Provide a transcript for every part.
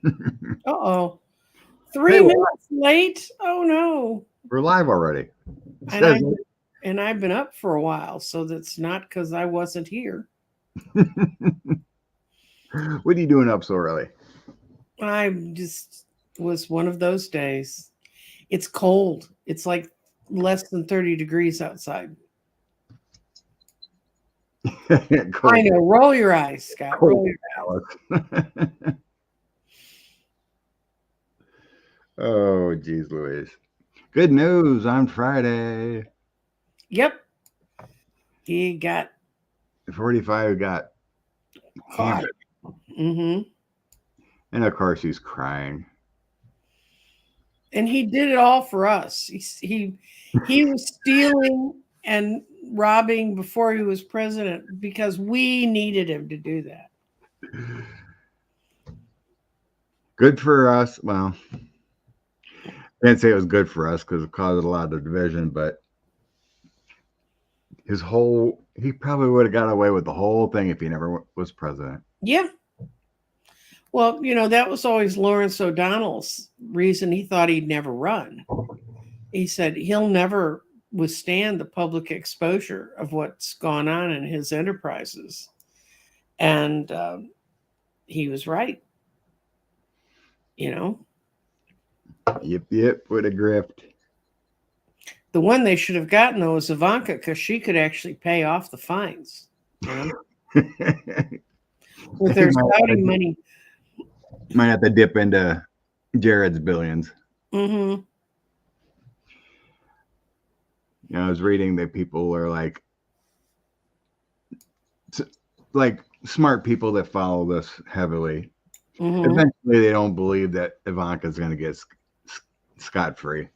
Uh-oh. Hey, 3 minutes late? Oh no. we're live already. It And says I've and I've been up for a while, so that's not because I wasn't here. what are you doing up so early? I just was one of those days. It's cold. It's like less than 30 degrees outside. I cold, know. Roll your eyes, Scott. cold Roll your Alice. oh, geez, Louise. Good news on Friday. Yep. He got 45 got caught. hammered. Hmm. And of course, he's crying. And he did it all for us. He was stealing and robbing before he was president because we needed him to do that. Good for us. Well, I can't say it was good for us because it caused a lot of division, but he probably would have got away with the whole thing if he never was president. Yeah. Well, that was always Lawrence O'Donnell's reason he thought he'd never run. He said he'll never withstand the public exposure of what's gone on in his enterprises. And he was right, you know. Yep, with a grift. The one they should have gotten, though, was Ivanka because she could actually pay off the fines, with their Saudi money. Might have to dip into Jared's billions. Mm-hmm. I was reading that people are like smart people that follow this heavily. Mm-hmm. Eventually, they don't believe that Ivanka's going to get scot free.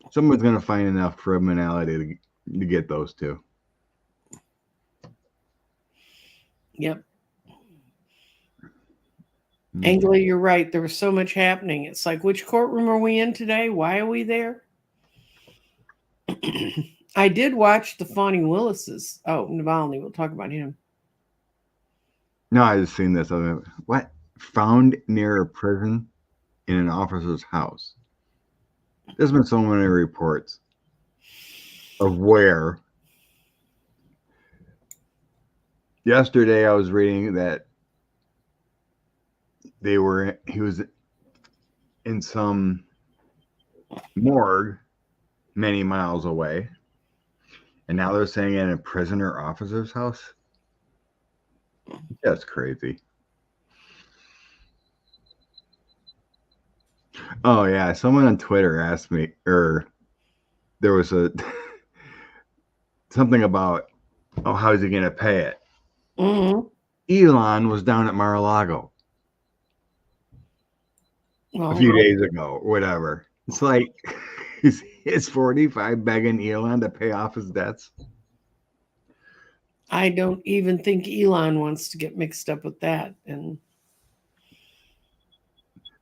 Someone's going to find enough criminality to get those two. Yep. Angela, you're right. There was so much happening. It's like, which courtroom are we in today? Why are we there? I did watch the Fani Willis's. Oh, Navalny. We'll talk about him. No, I just seen this. What? Found near a prison in an officer's house. There's been so many reports of where. Yesterday, I was reading that he was in some morgue many miles away, and now they're saying in a prisoner officer's house. That's crazy. Oh yeah, someone on Twitter asked me, or there was something about, oh, how's he gonna pay it? Mm-hmm. Elon was down at Mar-a-Lago a few days ago, or whatever. It's like, is 45 begging Elon to pay off his debts? I don't even think Elon wants to get mixed up with that.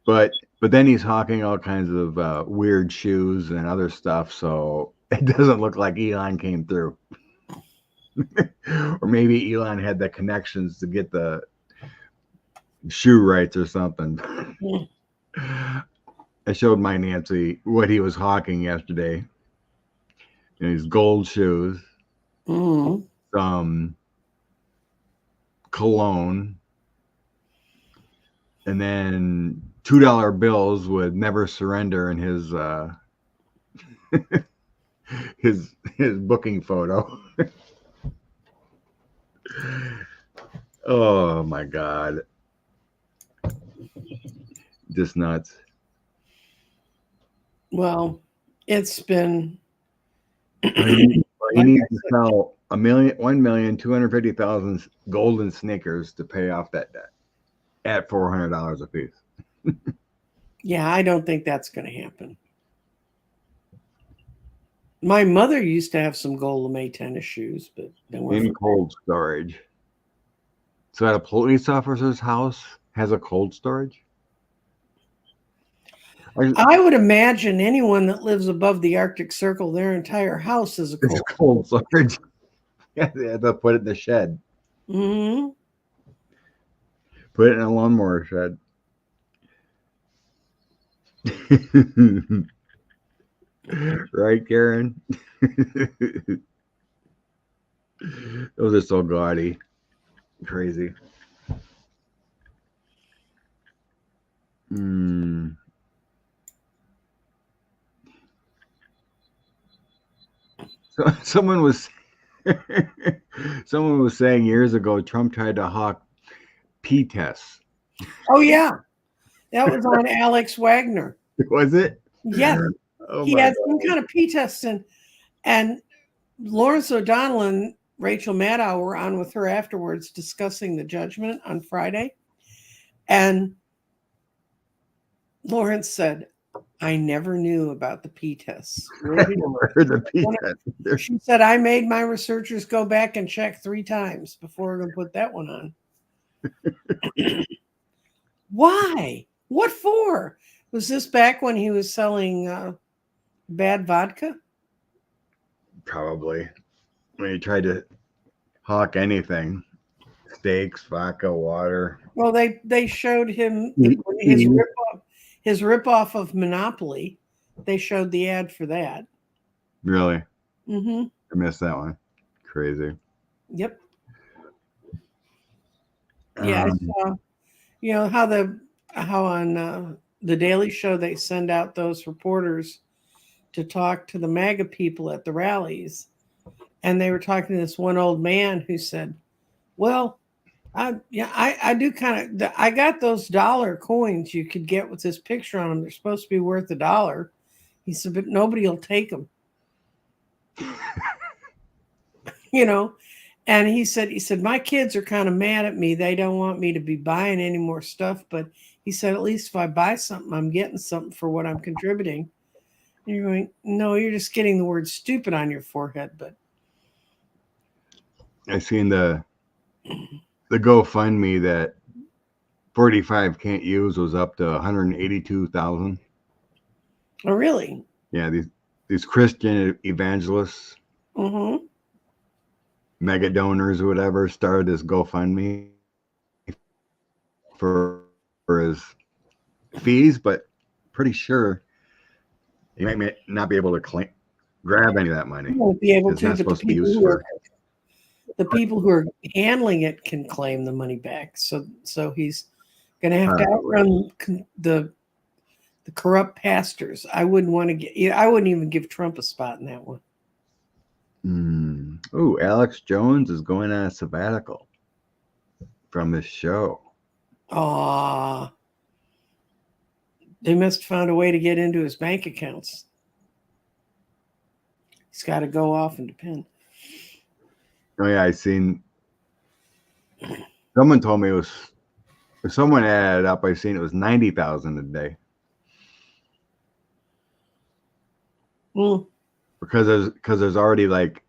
But then he's hawking all kinds of weird shoes and other stuff, so it doesn't look like Elon came through. Or maybe Elon had the connections to get the shoe rights or something. I showed my Nancy what he was hawking yesterday. These gold shoes, some cologne, and then $2 bills with "Never Surrender" in his his booking photo. Oh my God. Just nuts. Well, it's been. He needs to sell 1,250,000 golden sneakers to pay off that debt at $400 a piece. Yeah, I don't think that's going to happen. My mother used to have some gold lame tennis shoes, but they weren't in cold storage. So at a police officer's house has a cold storage? I would imagine anyone that lives above the Arctic Circle, their entire house is a cold storage. Yeah, they had to put it in the shed. Mm-hmm. Put it in a lawnmower shed. Right, Karen? Those are so gaudy. Crazy. Mm. So, someone was someone was saying years ago Trump tried to hawk pee tests. Oh yeah, that was on Alex Wagner. Was it? Yes, Oh he my had some God. kind of P test, and Lawrence O'Donnell and Rachel Maddow were on with her afterwards discussing the judgment on Friday. And Lawrence said, I never knew about the P tests. Where did you Heard the pee test. She said, I made my researchers go back and check 3 times before we're going to put that one on. Why? What for? Was this back when he was selling bad vodka? Probably. When he tried to hawk anything. Steaks, vodka, water. Well, they showed him Mhm. his ripoff of Monopoly. They showed the ad for that. Really? Mm-hmm. I missed that one. Crazy. Yep. Yeah, I saw. You know how on the Daily Show they send out those reporters to talk to the MAGA people at the rallies, and they were talking to this one old man who said, "Well, I do kind of. I got those dollar coins you could get with this picture on them. They're supposed to be worth $1." He said, "But nobody will take them." You know, and he said my kids are kind of mad at me. They don't want me to be buying any more stuff, but he said at least if I buy something, I'm getting something for what I'm contributing. And you're going, no, you're just getting the word stupid on your forehead. But I seen the GoFundMe that 45 can't use was up to 182,000. oh, really? Yeah, these Christian evangelists, Mm-hmm. mega donors or whatever, started this GoFundMe for his fees, but pretty sure he might not be able to grab any of that money. You won't be able It's to, not but supposed to be used for. the people who are handling it can claim the money back. So he's going to have to outrun the corrupt pastors. I wouldn't want to get. I wouldn't even give Trump a spot in that one. Oh, Alex Jones is going on a sabbatical from this show. Aw. They must have found a way to get into his bank accounts. He's got to go off and depend. Oh yeah, I seen. Someone told me it was. If someone added up, I seen it was 90,000 a day. Because there's already like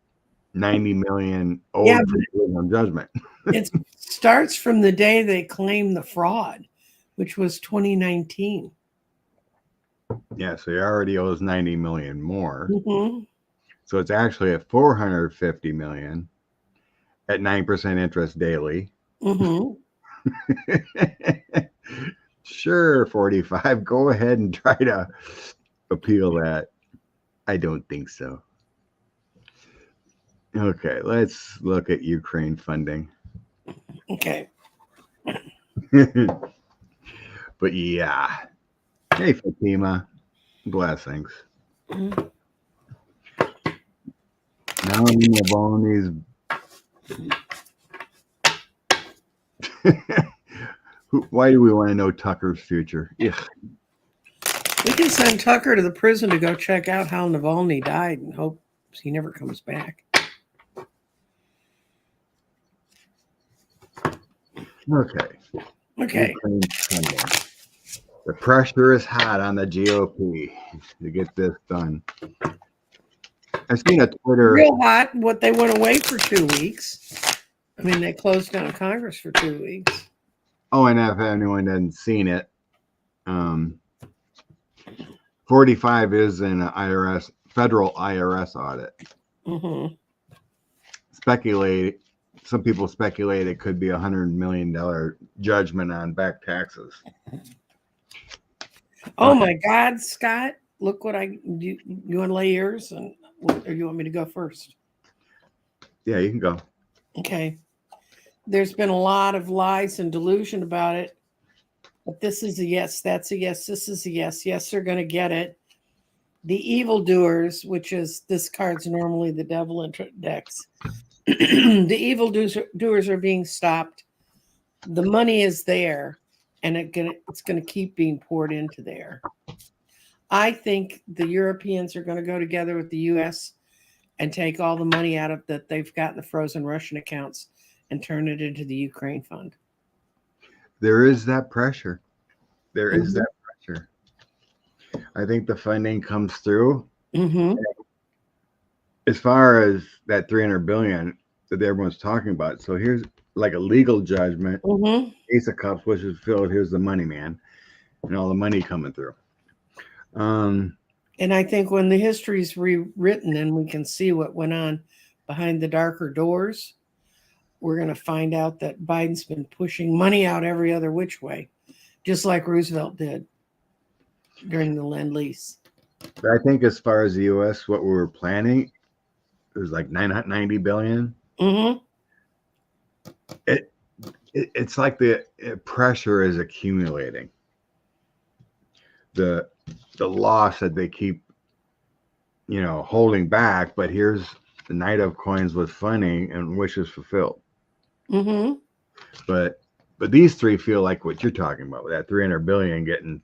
90 million owed for judgment. It starts from the day they claim the fraud, which was 2019. Yeah, so he already owes 90 million more. Mm-hmm. So it's actually at 450 million at 9% interest daily. Mm-hmm. Sure, 45. Go ahead and try to appeal that. I don't think so. Okay, let's look at Ukraine funding. Okay. But yeah. Hey, Fatima. Blessings. Mm-hmm. Now Navalny's. Why do we want to know Tucker's future? Ugh. We can send Tucker to the prison to go check out how Navalny died and hope he never comes back. Okay. The pressure is hot on the GOP to get this done. I've seen a Twitter. Real hot. What, they went away for 2 weeks. I mean, they closed down Congress for 2 weeks. Oh, and if anyone hasn't seen it, 45 is an federal IRS audit. Mm-hmm. Some people speculate it could be $100 million judgment on back taxes. Oh my God, Scott! Look what I do. You want to lay yours, or you want me to go first? Yeah, you can go. Okay. There's been a lot of lies and delusion about it, but this is a yes. That's a yes. This is a yes. Yes, they're going to get it. The evildoers, which is this card's normally the devil index. The evildoers are being stopped. The money is there, and it's going to keep being poured into there. I think the Europeans are going to go together with the U.S. and take all the money out of that they've got in the frozen Russian accounts and turn it into the Ukraine fund. There is that pressure. There is Mhm. that pressure. I think the funding comes through. Mm-hmm. As far as that 300 billion that everyone's talking about. So here's like a legal judgment. Mm-hmm. Ace of Cups, which is filled. Here's the money man, and all the money coming through. And I think when the history is rewritten and we can see what went on behind the darker doors, we're going to find out that Biden's been pushing money out every other which way, just like Roosevelt did during the Lend-Lease. But I think as far as the U.S., what we were planning, it was like 990 billion. Mm-hmm. It's like the pressure is accumulating. The loss that they keep, holding back. But here's the Knight of Coins with funding and wishes fulfilled. Mm-hmm. But these three feel like what you're talking about, with that 300 billion getting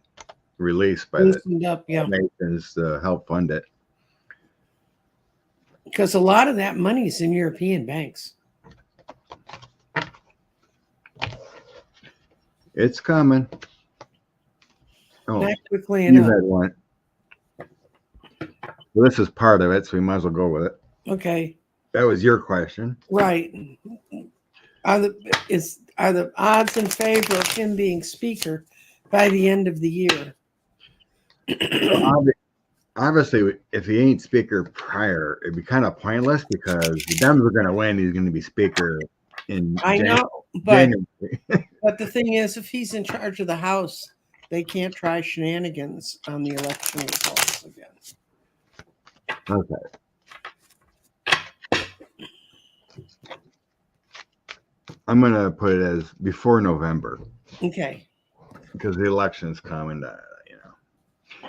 released by the nations to help fund it. Because a lot of that money is in European banks. It's coming. Oh, not quickly you enough. had one. Well, this is part of it, so we might as well go with it. Okay. That was your question. Right. Are the odds in favor of him being speaker by the end of the year? Obviously, if he ain't speaker prior, it'd be kind of pointless because the Dems are going to win. He's going to be speaker in January. But the thing is, if he's in charge of the House, they can't try shenanigans on the election results again. Okay. I'm going to put it as before November. Okay. Because the election's coming,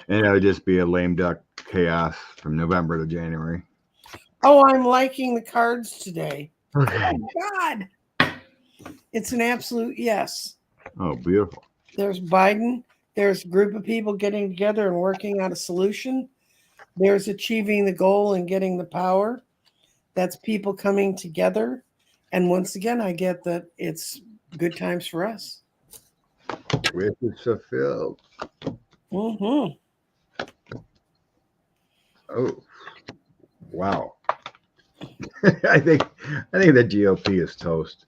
and it would just be a lame duck chaos from November to January. Oh, I'm liking the cards today. Okay. Oh, God. It's an absolute yes. Oh, beautiful. There's Biden. There's a group of people getting together and working out a solution. There's achieving the goal and getting the power. That's people coming together. And once again, I get that it's good times for us. Wishes fulfilled. Mm-hmm. Oh, wow. I think the GOP is toast.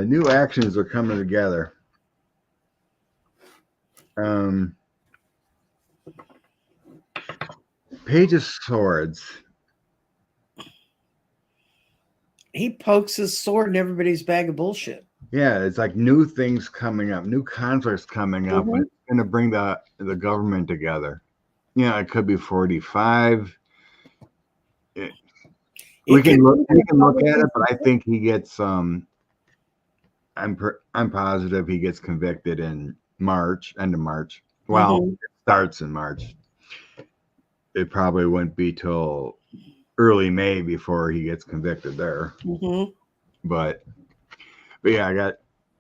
New actions are coming together. Page of Swords. He pokes his sword in everybody's bag of bullshit. Yeah, it's like new things coming up, new conflicts coming up, and it's going to bring the government together. Yeah, it could be 45. We can look at it, but I think he gets. I'm positive he gets convicted in March, end of March. Well, it starts in March. It probably wouldn't be till early May before he gets convicted there. Mm-hmm. But yeah, I got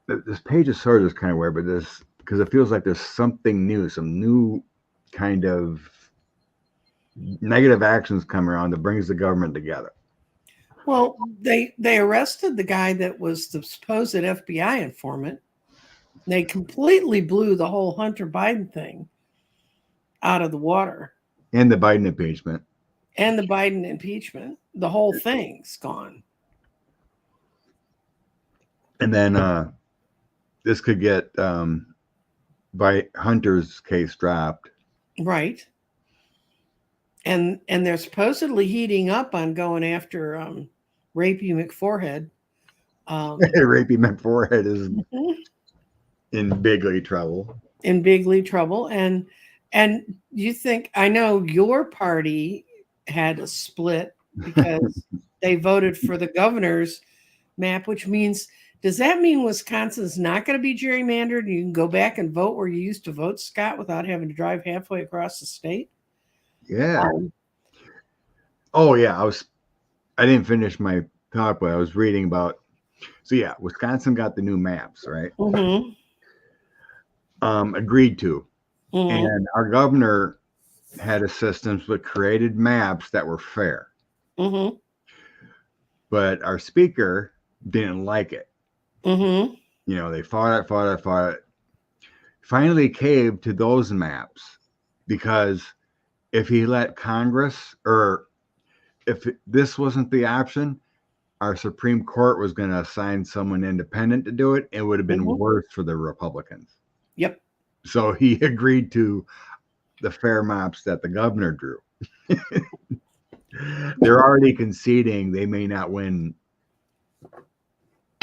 this Page of Swords is kind of weird, but this because it feels like there's something new, some new kind of negative actions come around that brings the government together. Well, they arrested the guy that was the supposed FBI informant. They completely blew the whole Hunter Biden thing out of the water. And the Biden impeachment. And the Biden impeachment. The whole thing's gone. And then this could get by Hunter's case dropped. Right. And they're supposedly heating up on going after Rapey McForehead, Raping my forehead is in bigly trouble. in bigly trouble. And you think, I know your party had a split because they voted for the governor's map, which means, does that mean Wisconsin's not going to be gerrymandered and you can go back and vote where you used to vote, Scott, without having to drive halfway across the state? Yeah. Oh yeah, I didn't finish my talk, but I was reading about. So yeah, Wisconsin got the new maps, right? Mm-hmm. Agreed to, Mm-hmm. and our governor had assistance but created maps that were fair. Mm-hmm. But our speaker didn't like it. Mm-hmm. You know, they fought it. Finally caved to those maps because if he let Congress, or if this wasn't the option, our Supreme Court was going to assign someone independent to do it. It would have been Mhm. worse for the Republicans. Yep. So he agreed to the fair maps that the governor drew. They're already conceding they may not win.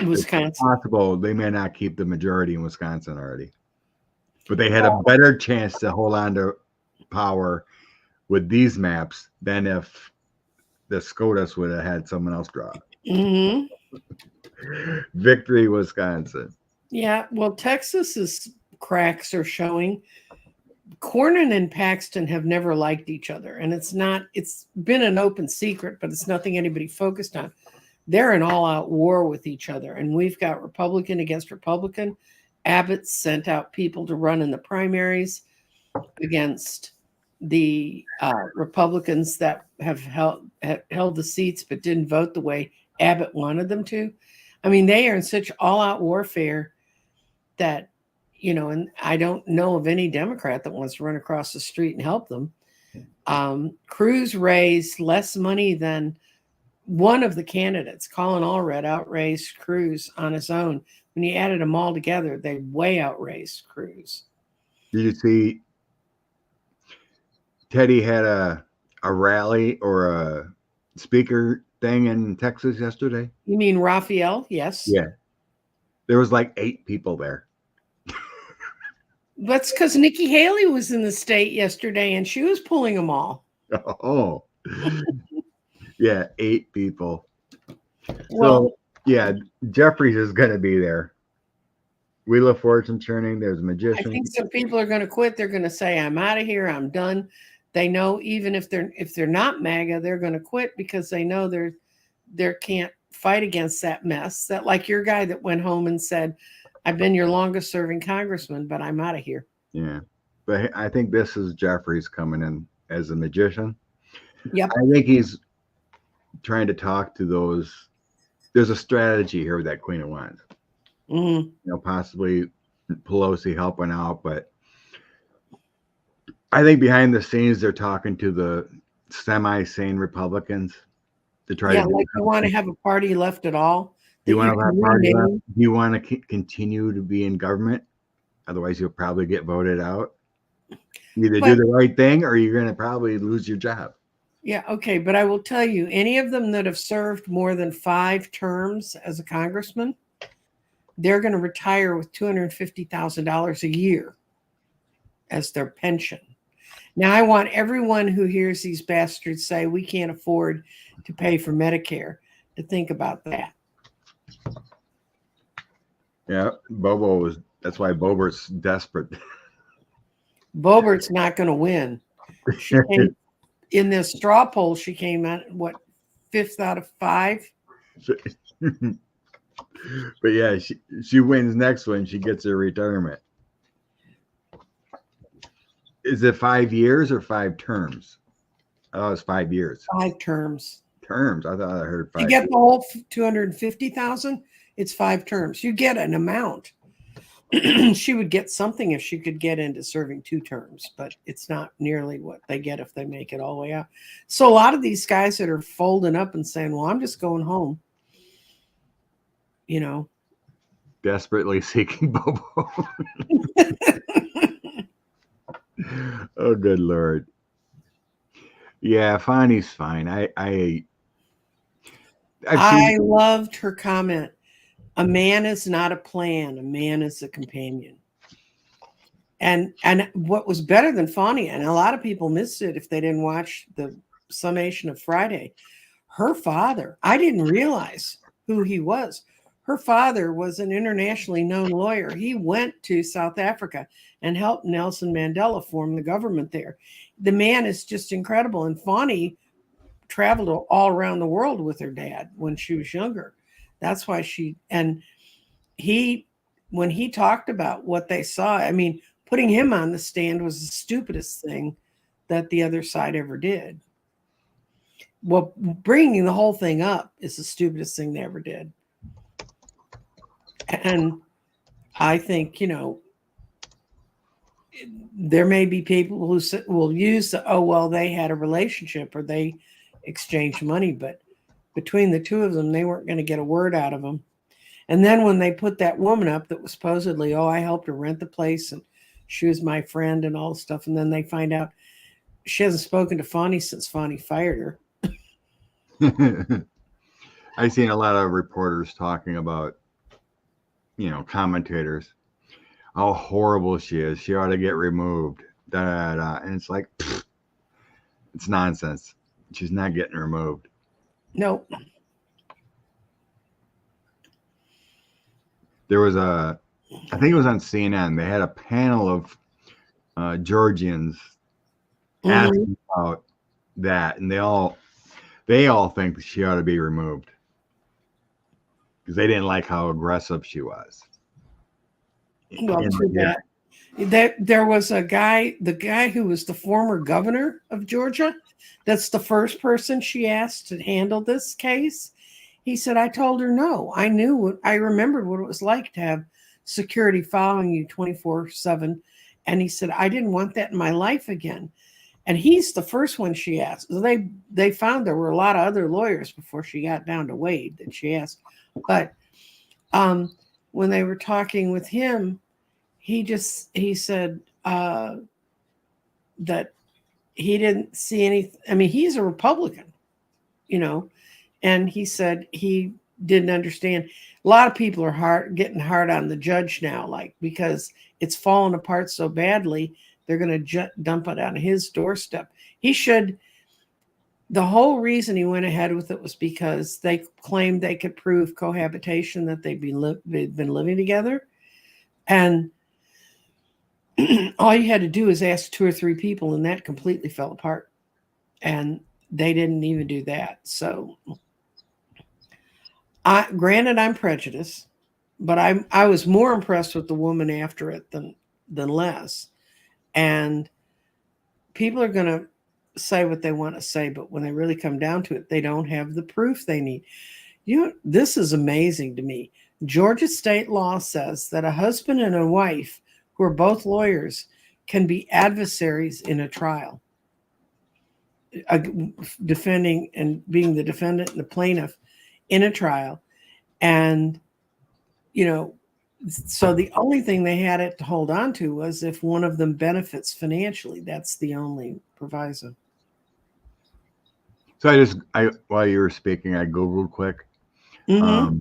Wisconsin. It's possible they may not keep the majority in Wisconsin already. But they had a better chance to hold on to power with these maps than if the SCOTUS would have had someone else draw it. Mm-hmm. Victory, Wisconsin. Yeah. Well, Texas's cracks are showing. Cornyn and Paxton have never liked each other, and it's been an open secret, but it's nothing anybody focused on. They're in all-out war with each other, and we've got Republican against Republican. Abbott sent out people to run in the primaries against the Republicans that have held the seats but didn't vote the way Abbott wanted them to. I mean, they are in such all-out warfare that, you know, and I don't know of any Democrat that wants to run across the street and help them. Cruz raised less money than one of the candidates. Colin Allred outraised Cruz on his own. When you added them all together, they way outraised Cruz. Did you see Teddy had a rally or a speaker thing in Texas yesterday? You mean Raphael? Yes. Yeah. There was like 8 people there. That's because Nikki Haley was in the state yesterday and she was pulling them all. Oh. Yeah, 8 people. Well, so, yeah, Jeffries is going to be there. Wheel of Fortune turning. There's a magician. I think some people are going to quit. They're going to say, I'm out of here. I'm done. They know even if they're not MAGA, they're going to quit because they know they can't fight against that mess. That, like your guy that went home and said, I've been your longest serving congressman, but I'm out of here. Yeah. But I think this is Jeffries coming in as a magician. Yep. I think he's trying to talk to those. There's a strategy here with that Queen of Wands. Mm-hmm. You know, possibly Pelosi helping out, but I think behind the scenes they're talking to the semi-sane Republicans to try to. Like you want to have a party left at all. You want to have a party left? Do you want to continue to be in government? Otherwise, you'll probably get voted out. Either do the right thing, or you're going to probably lose your job. Yeah, okay, but I will tell you, any of them that have served more than 5 terms as a congressman, they're going to retire with $250,000 a year as their pension. Now, I want everyone who hears these bastards say we can't afford to pay for Medicare to think about that. Yeah, that's why Boebert's desperate. Boebert's not going to win. She came, in this straw poll, she came out, what, 5th out of 5? But yeah, she wins next one. She gets her retirement. Is it 5 years or 5 terms? I thought it was 5 years. 5 terms. Terms. I thought I heard 5. You get the whole 250,000. It's 5 terms. You get an amount. She would get something if she could get into serving 2 terms, but it's not nearly what they get if they make it all the way out. So a lot of these guys that are folding up and saying, well, I'm just going home, you know. Desperately seeking Bobo. Oh, good Lord. Yeah, Fani's fine. I loved her comment A man is not a plan. A man is a companion. And what was better than Fawny, and a lot of people missed it if they didn't watch the summation of Friday. Her father, I didn't realize who he was. Her father was an internationally known lawyer. He went to South Africa and helped Nelson Mandela form the government there. The man is just incredible. And Fawny traveled all around the world with her dad when she was younger. That's why when he talked about what they saw, I mean, putting him on the stand was the stupidest thing that the other side ever did. Well, bringing the whole thing up is the stupidest thing they ever did. And I think, there may be people who will use they had a relationship or they exchanged money, but between the two of them, they weren't going to get a word out of them. And then when they put that woman up that was supposedly, I helped her rent the place and she was my friend and all this stuff. And then they find out she hasn't spoken to Fawny since Fawny fired her. I've seen a lot of reporters talking about, commentators, how horrible she is. She ought to get removed. Da, da, da. And it's like, it's nonsense. She's not getting removed. Nope. There was I think it was on CNN. They had a panel of Georgians asking about that, and they all think that she ought to be removed because they didn't like how aggressive she was. Well, too bad. There was the guy who was the former governor of Georgia. That's the first person she asked to handle this case. He said, I told her no. I remembered what it was like to have security following you 24/7. And he said, I didn't want that in my life again. And he's the first one she asked. They found there were a lot of other lawyers before she got down to Wade that she asked. But when they were talking with him, he said that he didn't see anything. I mean, he's a Republican, and he said he didn't understand. A lot of people are getting hard on the judge now, because it's fallen apart so badly, they're going to dump it on his doorstep. The whole reason he went ahead with it was because they claimed they could prove cohabitation, that they'd been living together. And all you had to do is ask 2 or 3 people, and that completely fell apart. And they didn't even do that. So, granted, I'm prejudiced, but I was more impressed with the woman after it than Les. And people are going to say what they want to say, but when they really come down to it, they don't have the proof they need. This is amazing to me. Georgia state law says that a husband and a wife who are both lawyers can be adversaries in a trial, defending and being the defendant and the plaintiff in a trial. And, so the only thing they had it to hold on to was if one of them benefits financially. That's the only proviso. So while you were speaking, I Googled quick. Mm-hmm.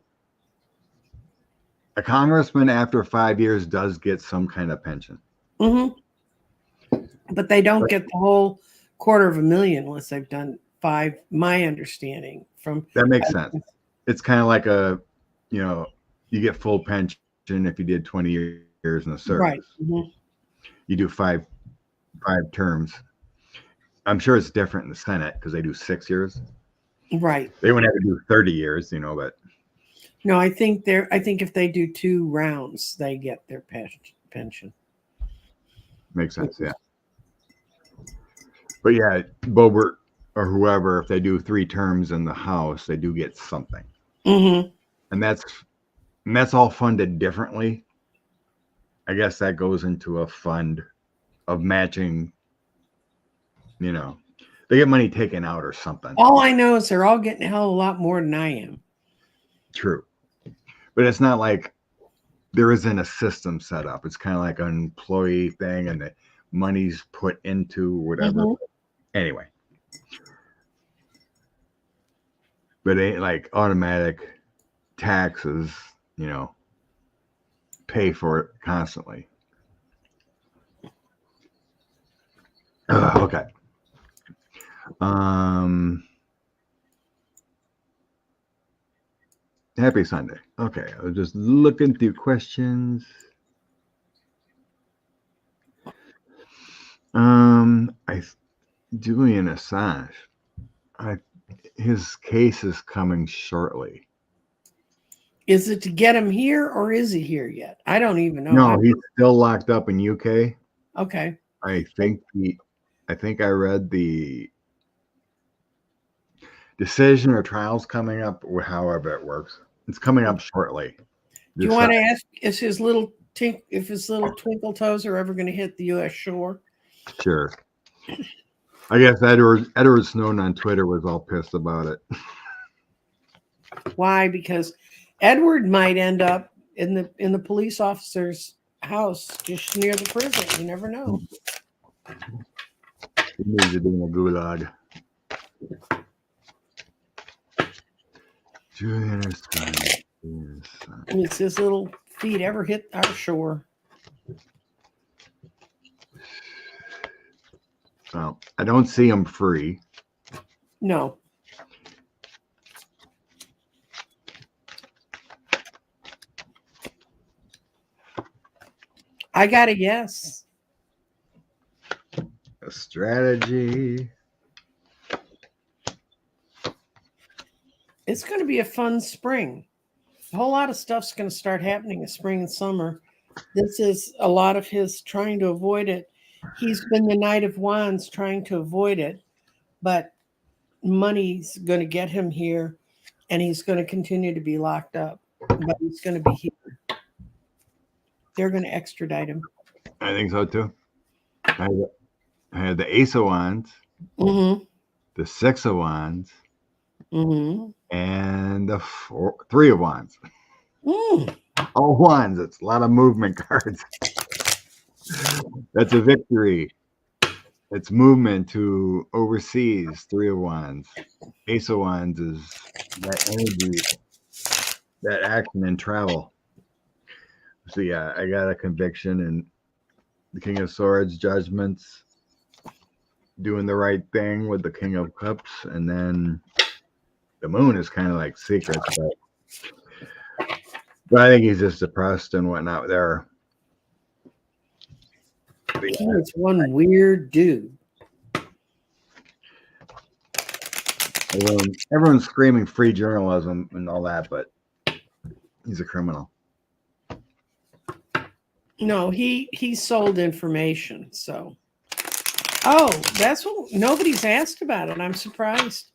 A congressman after 5 years does get some kind of pension. Mm-hmm. But they don't get the whole $250,000 unless they've done 5, my understanding from. That makes sense. It's kind of like you get full pension if you did 20 years in the service. Right. Mm-hmm. You do five terms. I'm sure it's different in the Senate because they do 6 years. Right. They wouldn't have to do 30 years, but. No, I think if they do 2 rounds, they get their pension. Makes sense, yeah. But yeah, Boebert or whoever, if they do 3 terms in the House, they do get something. Mm-hmm. And that's all funded differently. I guess that goes into a fund of matching, they get money taken out or something. All I know is they're all getting a hell of a lot more than I am. True. But it's not like there isn't a system set up. It's kind of like an employee thing and the money's put into whatever. Mm-hmm. Anyway. But it ain't like automatic taxes you know, pay for it constantly. Okay. Happy Sunday. Okay, I was just looking through questions. Julian Assange. His case is coming shortly. Is it to get him here, or is he here yet? I don't even know. No, he's still locked up in UK. Okay. I think I read the decision or trials coming up, or however it works. It's coming up shortly. Do you want to ask if his little twinkle toes are ever going to hit the U.S. shore? Sure. I guess Edward Snowden on Twitter was all pissed about it. Why? Because Edward might end up in the police officer's house just near the prison. You never know. He needs to be in a gulag. Julian Assange. It's his little feet ever hit our shore. Well, I don't see him free. No. I got a yes. A strategy. It's going to be a fun spring. A whole lot of stuff's going to start happening in spring and summer. This is a lot of his trying to avoid it. He's been the Knight of Wands trying to avoid it, but money's going to get him here, and he's going to continue to be locked up, but he's going to be here. They're going to extradite him. I think so too. I had the Ace of Wands, the Six of Wands, and the Three of Wands. All wands. It's a lot of movement cards. That's a victory. It's movement to overseas. Three of Wands. Ace of Wands is that energy, that action and travel. So yeah, I got a conviction, and the King of Swords, judgments, doing the right thing with the King of Cups, and then the Moon is kind of like secrets, but I think he's just depressed and whatnot there. It's one weird dude. Everyone's screaming free journalism and all that, but he's a criminal. No, he sold information. So, that's what nobody's asked about it. I'm surprised.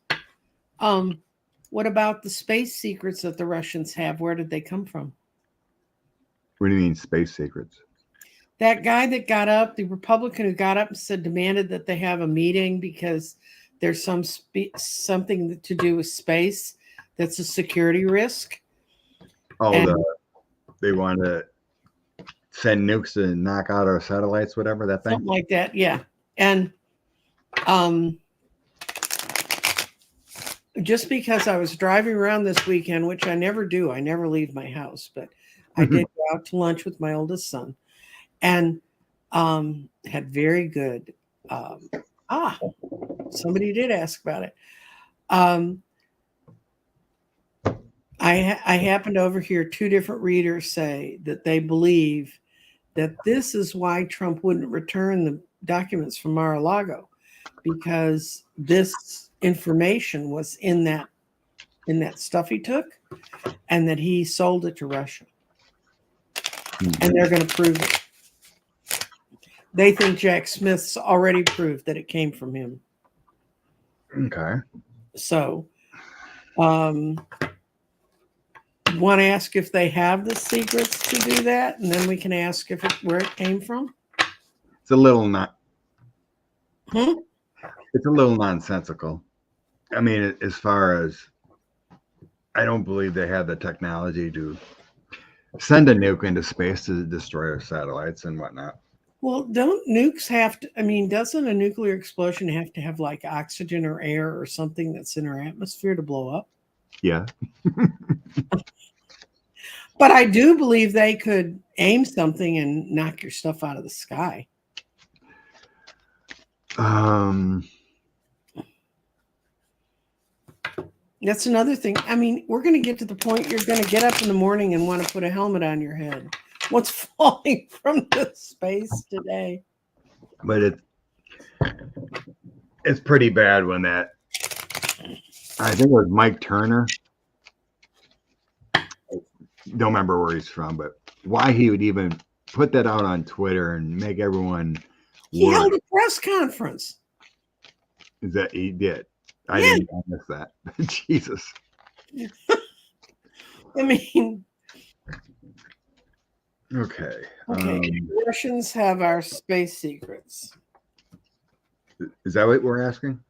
What about the space secrets that the Russians have? Where did they come from? What do you mean space secrets? That guy that got up, the Republican who got up and demanded that they have a meeting because there's something to do with space that's a security risk. They want to send nukes to knock out our satellites, whatever that thing. Something like that, yeah. And just because I was driving around this weekend, which I never do, I never leave my house, but I did go out to lunch with my oldest son, and had very good. Somebody did ask about it. I happened to overhear two different readers say that they believe that this is why Trump wouldn't return the documents from Mar-a-Lago, because this information was in that stuff he took, and that he sold it to Russia, and they're going to prove it. They think Jack Smith's already proved that it came from him. Okay. So, want to ask if they have the secrets to do that, and then we can ask where it came from. It's a little It's a little nonsensical. I mean, as far as, I don't believe they have the technology to send a nuke into space to destroy our satellites and whatnot. Well, don't nukes have to, doesn't a nuclear explosion have to have like oxygen or air or something that's in our atmosphere to blow up? Yeah. But I do believe they could aim something and knock your stuff out of the sky. That's another thing. I mean, we're going to get to the point you're going to get up in the morning and want to put a helmet on your head. What's falling from the space today? But it's pretty bad when that, I think it was Mike Turner. Don't remember where he's from, but why he would even put that out on Twitter and make everyone He worry held a press conference. is that he did. I Yeah. didn't miss that. Jesus. I mean, Okay. okay. Russians have our space secrets. Is that what we're asking?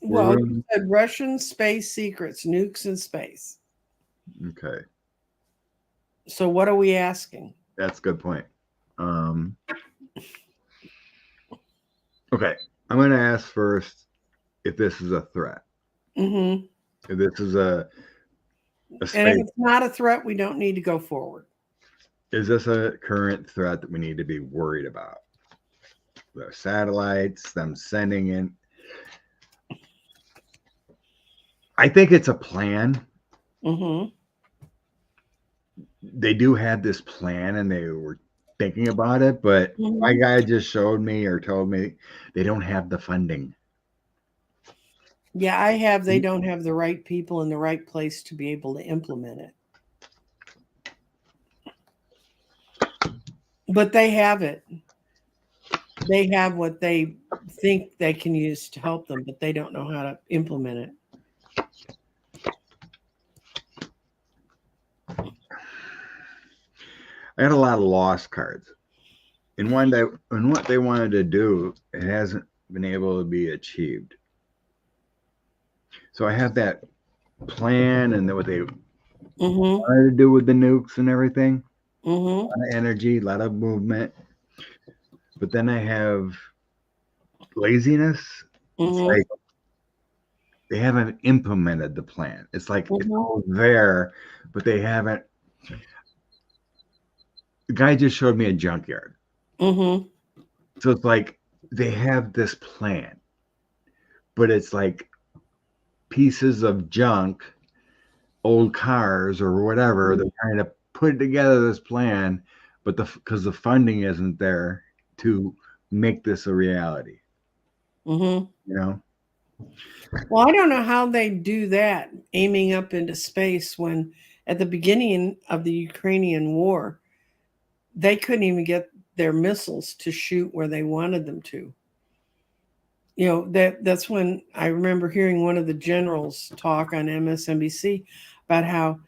Well, you said Russian space secrets, nukes in space. Okay. So what are we asking? That's a good point. Okay. I'm going to ask first if this is a threat. Mm-hmm. If this is a And space, if it's not a threat, we don't need to go forward. is this a current threat that we need to be worried about? The satellites, them sending in. I think it's a plan. Mm-hmm. They do have this plan and they were thinking about it, but my guy just showed me or told me they don't have the funding. Yeah, they don't have the right people in the right place to be able to implement it. But they have it. They have what they think they can use to help them, but they don't know how to implement it. I had a lot of lost cards. And what they wanted to do, it hasn't been able to be achieved. So I have that plan and what they wanted to do with the nukes and everything. A lot of energy, a lot of movement. But then I have laziness. It's like they haven't implemented the plan. It's like it's all there, but they haven't. The guy just showed me a junkyard. So it's like they have this plan, but it's like pieces of junk, old cars or whatever. They're trying to put together this plan, but because the funding isn't there to make this a reality. You know? Well, I don't know how they do that, aiming up into space when at the beginning of the Ukrainian war, they couldn't even get their missiles to shoot where they wanted them to. You know, that's when I remember hearing one of the generals talk on MSNBC about how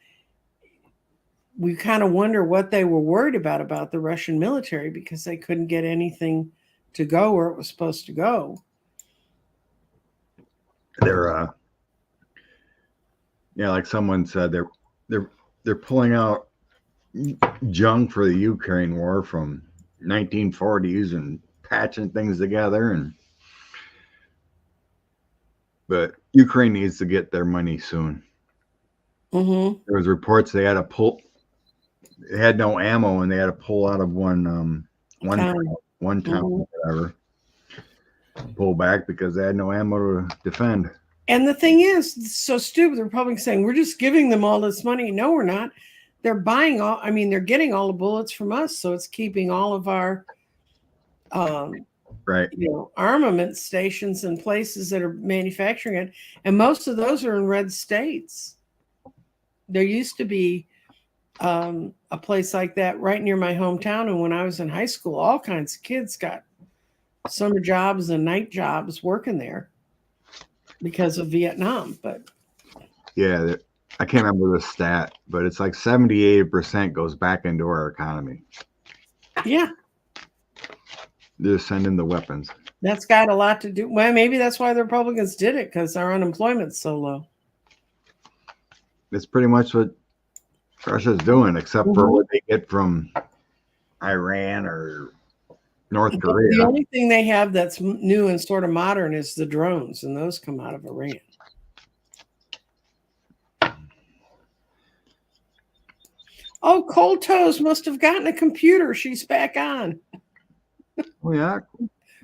we kind of wonder what they were worried about the Russian military because they couldn't get anything to go where it was supposed to go. They're like someone said, they're pulling out junk for the Ukraine war from 1940s and patching things together, but Ukraine needs to get their money soon. There was reports they had no ammo and they had to pull out of one town, whatever, pull back because they had no ammo to defend. And the thing is, it's so stupid. The Republicans saying we're just giving them all this money. No, we're not. They're buying all. I mean, they're getting all the bullets from us, so it's keeping all of our, armament stations and places that are manufacturing it. And most of those are in red states. There used to be a place like that right near my hometown, and when I was in high school, all kinds of kids got summer jobs and night jobs working there because of Vietnam. But yeah, I can't remember the stat, but it's like 78% goes back into our economy. Yeah, they're sending the weapons. That's got a lot to do. Well, maybe that's why the Republicans did it, because our unemployment's so low. It's pretty much what Russia's doing, except for what they get from Iran or North Korea. The only thing they have that's new and sort of modern is the drones, and those come out of Iran. Oh, Cold Toes must have gotten a computer. She's back on. Oh yeah, Her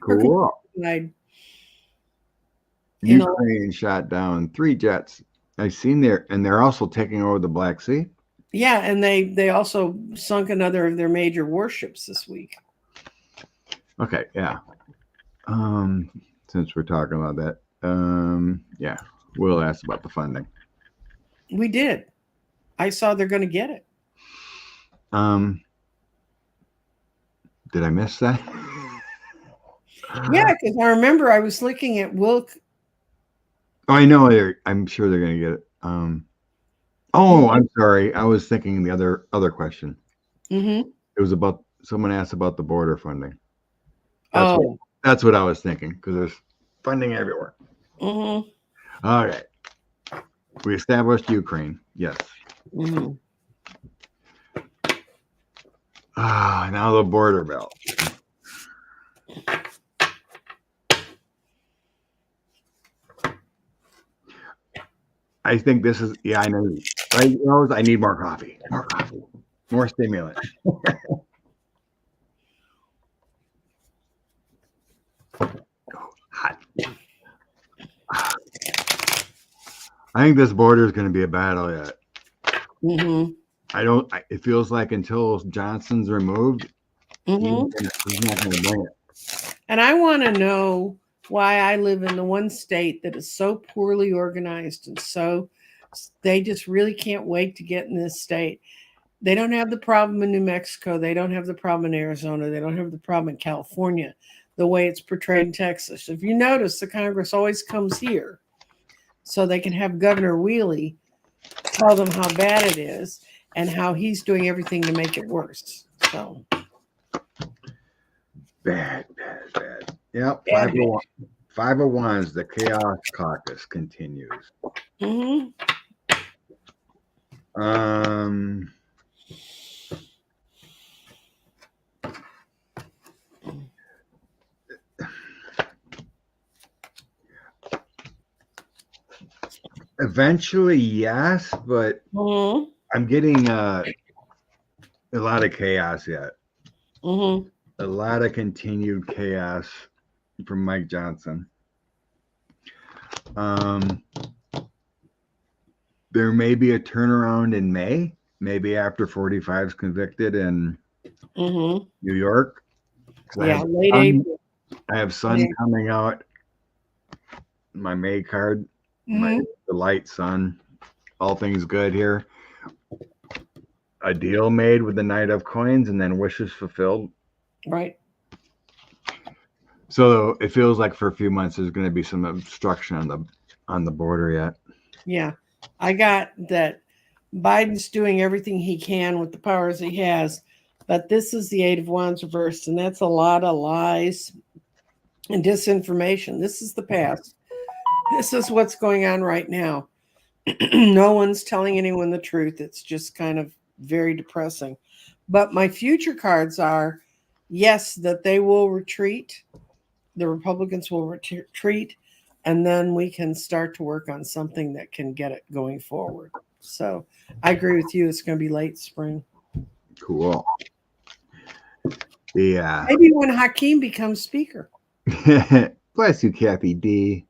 computer cool. died. You know, Ukraine shot down 3 jets. I've seen there, and they're also taking over the Black Sea. yeah, and they also sunk another of their major warships this week. Okay, yeah. Since we're talking about that, yeah, Will asked about the funding. We did. I saw they're going to get it. Did I miss that? Yeah, because I remember I was looking at Wilk. Oh, I know. I'm sure they're going to get it. Oh, I'm sorry. I was thinking the other question. Mm-hmm. It was about someone asked about the border funding. Oh. That's what I was thinking because there's funding everywhere. Mm-hmm. All right. We established Ukraine. Yes. Mm-hmm. Now the border bill. I think this is, yeah, I know. I need more coffee. More coffee. More stimulant. Hot. I think this border is going to be a battle yet. Mm-hmm. It feels like until Johnson's removed, Mm-hmm. he's not going to bring it. And I want to know why I live in the one state that is so poorly organized and so they just really can't wait to get in this state. They don't have the problem in New Mexico. They don't have the problem in Arizona. They don't have the problem in California the way it's portrayed in Texas. If you notice, the Congress always comes here so they can have Governor Wheelie tell them how bad it is and how he's doing everything to make it worse. So Bad. Yep. Bad. 501s, the Chaos Caucus continues. Mm-hmm. Eventually, yes, but Mm-hmm. I'm getting a lot of chaos yet. Mm-hmm. A lot of continued chaos from Mike Johnson. There may be a turnaround in May, maybe after 45 is convicted in Mm-hmm. New York. Yeah, late April. I have sun coming out. My May card, Mm-hmm. the light sun. All things good here. A deal made with the Knight of Coins and then wishes fulfilled. Right. So it feels like for a few months there's going to be some obstruction on the border yet. Yeah. I got that Biden's doing everything he can with the powers he has, but this is the Eight of Wands reversed, and that's a lot of lies and disinformation. This is the past. This is what's going on right now. No one's telling anyone the truth. It's just kind of very depressing. But my future cards are, yes, that they will retreat. The Republicans will retreat, and then we can start to work on something that can get it going forward. So I agree with you. It's going to be late spring. Cool. Yeah. Maybe when Hakeem becomes speaker. Bless you, Kathy D.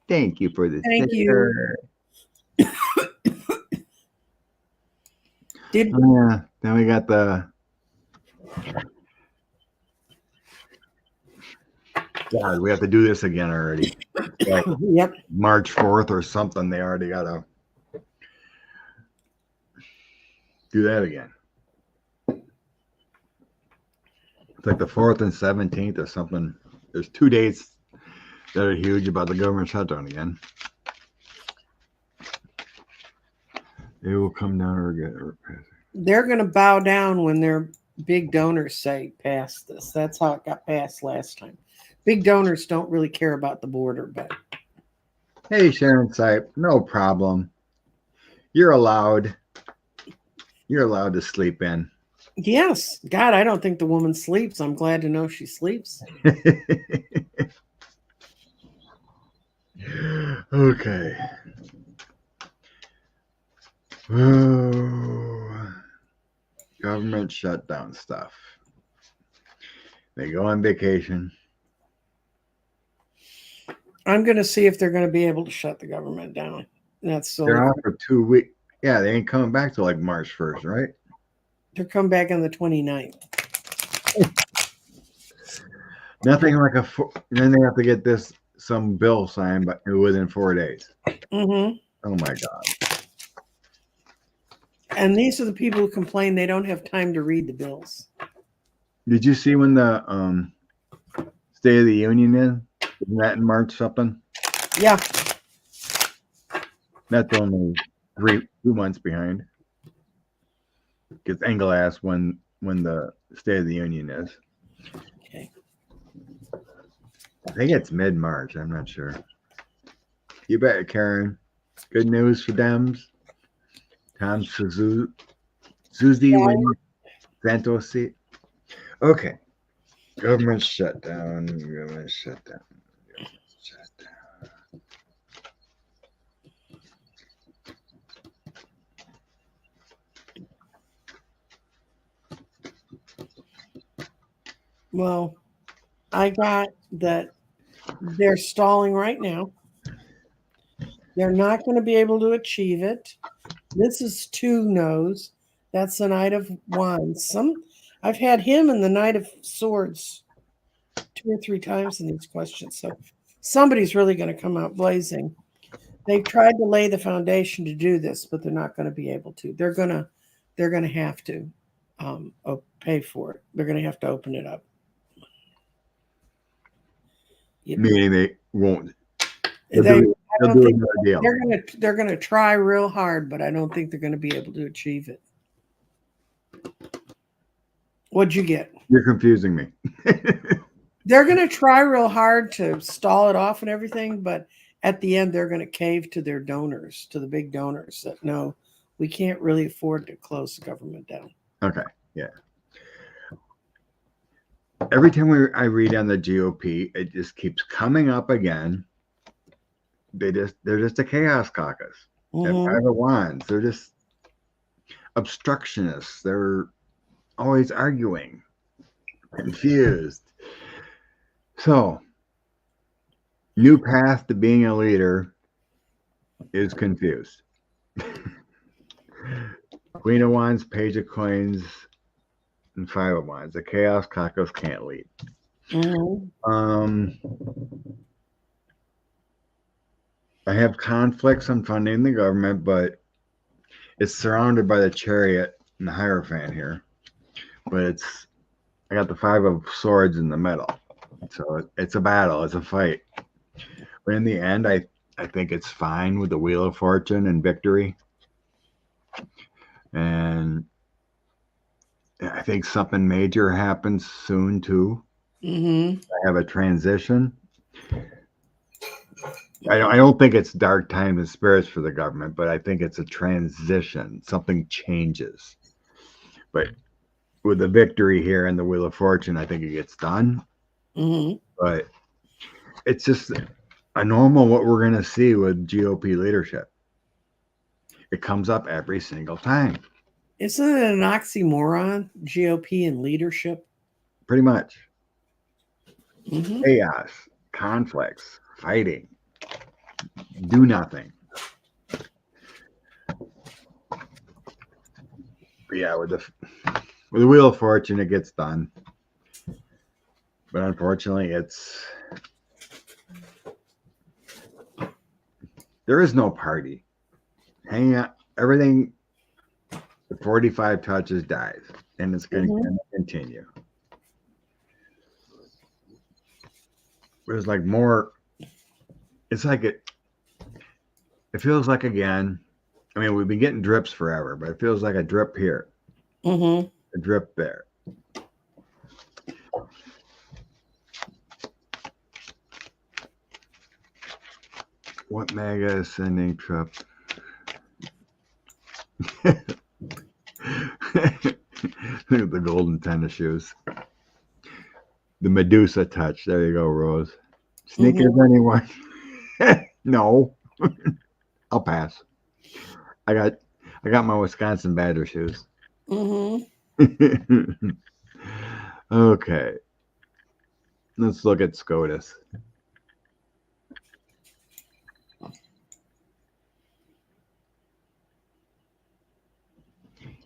Thank you for the Thank sticker. Did Yeah. Then we got the. God, we have to do this again already. Like Yep. March 4th or something. They already got to do that again. It's like the 4th and 17th or something. There's 2 dates that are huge about the government shutdown again. They will come down or get. They're going to bow down when their big donors say pass this. That's how it got passed last time. Big donors don't really care about the border, but Hey, Sharon Sipe, no problem. You're allowed to sleep in. yes, God, I don't think the woman sleeps. I'm glad to know she sleeps. Okay. Oh. Government shutdown stuff. They go on vacation. I'm going to see if they're going to be able to shut the government down. That's the They're only, off for 2 weeks. Yeah, they ain't coming back till like March 1st, right? they'll come back on the 29th. Nothing like then they have to get some bill signed within 4 days. Mm-hmm. Oh my God. And these are the people who complain they don't have time to read the bills. Did you see when the State of the Union is? Isn't that in March something? Yeah. That's only 2 months behind. Because Engel asked when the State of the Union is. Okay. I think it's mid-March. I'm not sure. You bet, Karen. Good news for Dems. Tom Suzuki wins Santos seat. Okay. Government shutdown. Government shutdown. Government shutdown. Well, I got that they're stalling right now. They're not going to be able to achieve it. This is 2 no's. That's the Knight of Wands. I've had him and the Knight of Swords 2 or 3 times in these questions. So somebody's really going to come out blazing. They tried to lay the foundation to do this, but they're not going to be able to. They're going to have to pay for it. They're going to have to open it up. Meaning they won't. They're Deal. going to try real hard, but I don't think they're going to be able to achieve it. What'd you get? You're confusing me. They're going to try real hard to stall it off and everything, but at the end, they're going to cave to their donors, to the big donors that no, we can't really afford to close the government down. Okay, yeah. Every time I read on the GOP, it just keeps coming up again. They're just a chaos caucus. Mm-hmm. They're 5 of Wands. They're just obstructionists. They're always arguing, confused. So, new path to being a leader is confused. Queen of Wands, Page of Coins, and 5 of Wands. The chaos caucus can't lead. Mm-hmm. I have conflicts on funding the government, but it's surrounded by the Chariot and the Hierophant here. But I got the 5 of Swords in the middle. So it's a battle, it's a fight. But in the end, I think it's fine with the Wheel of Fortune and victory. And I think something major happens soon too. Mm-hmm. I have a transition. I don't think it's dark times and spirits for the government, but I think it's a transition. Something changes. But with the victory here and the Wheel of Fortune, I think it gets done. Mm-hmm. But it's just a normal what we're going to see with GOP leadership. It comes up every single time. Isn't it an oxymoron, GOP and leadership? Pretty much. Mm-hmm. Chaos, conflicts, fighting, do nothing. But yeah, with the Wheel of Fortune, it gets done. But unfortunately, there is no party. Hang on, everything. The 45 touches dies, and it's going to continue. There's like more. It's like it feels like again. I mean, we've been getting drips forever, but it feels like a drip here, Mm-hmm. a drip there. What mega ascending trip? Look at the golden tennis shoes. The Medusa touch. There you go, Rose. Sneakers, anyone? No. I'll pass. I got my Wisconsin Badger shoes. Mm-hmm. Okay. Let's look at SCOTUS.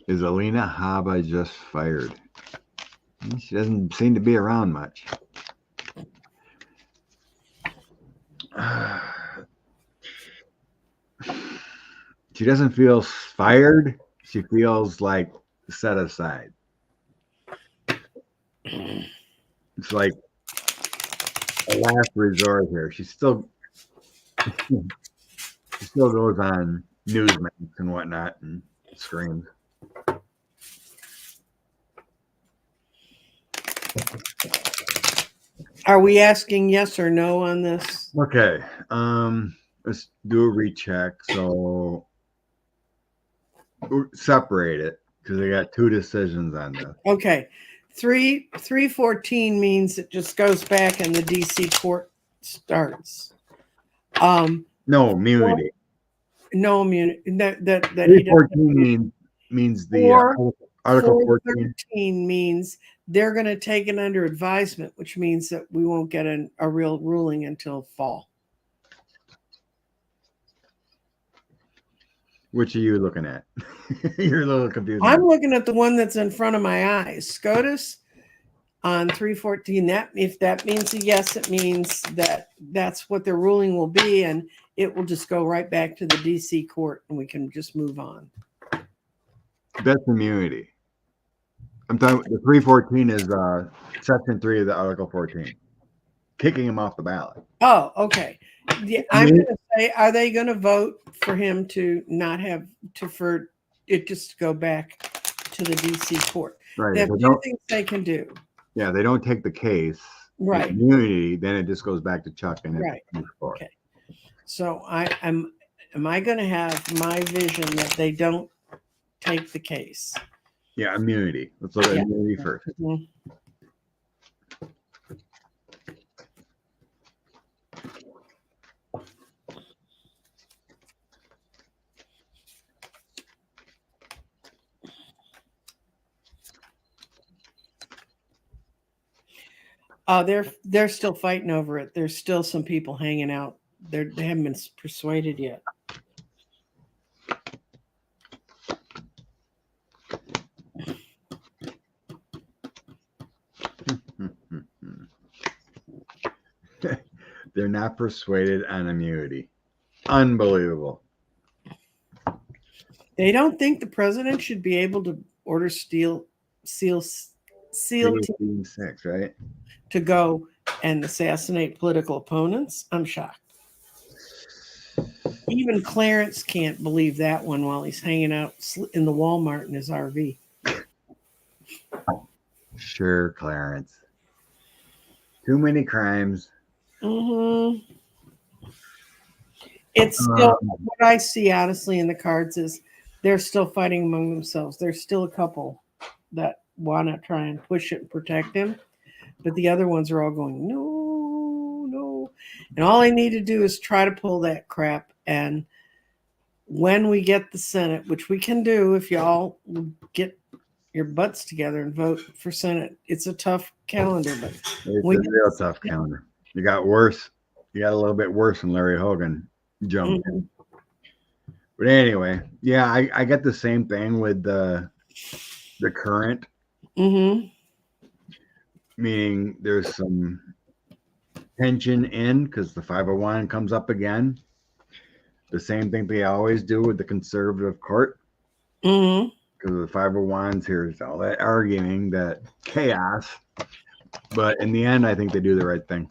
Is Alina Habba just fired? She doesn't seem to be around much. She doesn't feel fired. She feels like set aside. It's like a last resort here. She still goes on Newsmax and whatnot and screams. Are we asking yes or no on this? Okay. Let's do a recheck. So separate it because they got two decisions on this. Okay. 314 means it just goes back and the DC court starts. No immunity. No immunity. That he 314 means the Article 14. 413 means they're going to take it under advisement, which means that we won't get a real ruling until fall. Which are you looking at? You're a little confused. I'm looking at the one that's in front of my eyes. SCOTUS on 314. That if that means a yes, it means that that's what their ruling will be, and it will just go right back to the DC court, and we can just move on. That's immunity. I'm talking. The 314 is Section 3 of the Article 14, kicking him off the ballot. Oh, okay. Yeah, I'm going to say, are they going to vote for him to not have for it just to go back to the DC court? Right. They have two things they can do. Yeah, they don't take the case. Right. Immunity, then it just goes back to Chuck and right. Okay. So am I going to have my vision that they don't take the case? Yeah, immunity. Let's look at immunity first. Mm-hmm. They're still fighting over it. There's still some people hanging out. They haven't been persuaded yet. They're not persuaded on immunity. Unbelievable. They don't think the president should be able to order SEAL Team 6, right? To go and assassinate political opponents. I'm shocked. Even Clarence can't believe that one while he's hanging out in the Walmart in his RV. Sure, Clarence. Too many crimes. Mm-hmm. It's still what I see, honestly, in the cards is they're still fighting among themselves. There's still a couple that want to try and push it and protect him, but the other ones are all going, no. And all I need to do is try to pull that crap. And when we get the Senate, which we can do if y'all get your butts together and vote for Senate, it's a tough calendar, but it's a real tough calendar. You got worse. You got a little bit worse than Larry Hogan jumped. Mm-hmm. But anyway, yeah, I get the same thing with the current. Mm-hmm. Meaning there's some tension in because the 501 comes up again. The same thing they always do with the conservative court. Mm-hmm. Because the 501s, here's all that arguing, that chaos. But in the end, I think they do the right thing.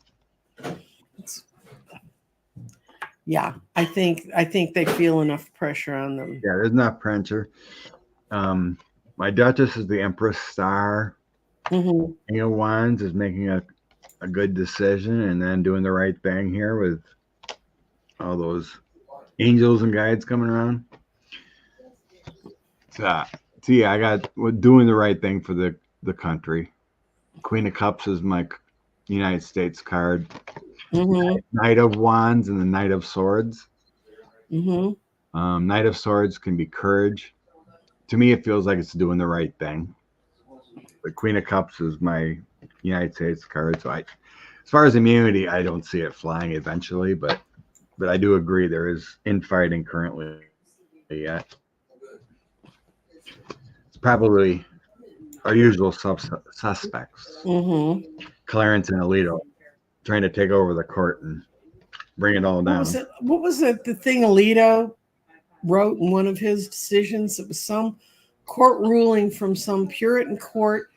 Yeah, I think they feel enough pressure on them. Yeah, there's enough pressure. My Duchess is the Empress Star. Mm-hmm. Neil Wands is making a good decision and then doing the right thing here with all those angels and guides coming around. So yeah, I got doing the right thing for the country. Queen of Cups is my United States card. Mm-hmm. Knight of Wands and the Knight of Swords. Mm-hmm. Knight of Swords can be courage. To me, it feels like it's doing the right thing. the Queen of Cups is my United States card. So as far as immunity, I don't see it flying eventually, but I do agree there is infighting currently yet. It's probably our usual suspects, Clarence and Alito, trying to take over the court and bring it all down. What was it? The thing Alito wrote in one of his decisions? It was some court ruling from some Puritan court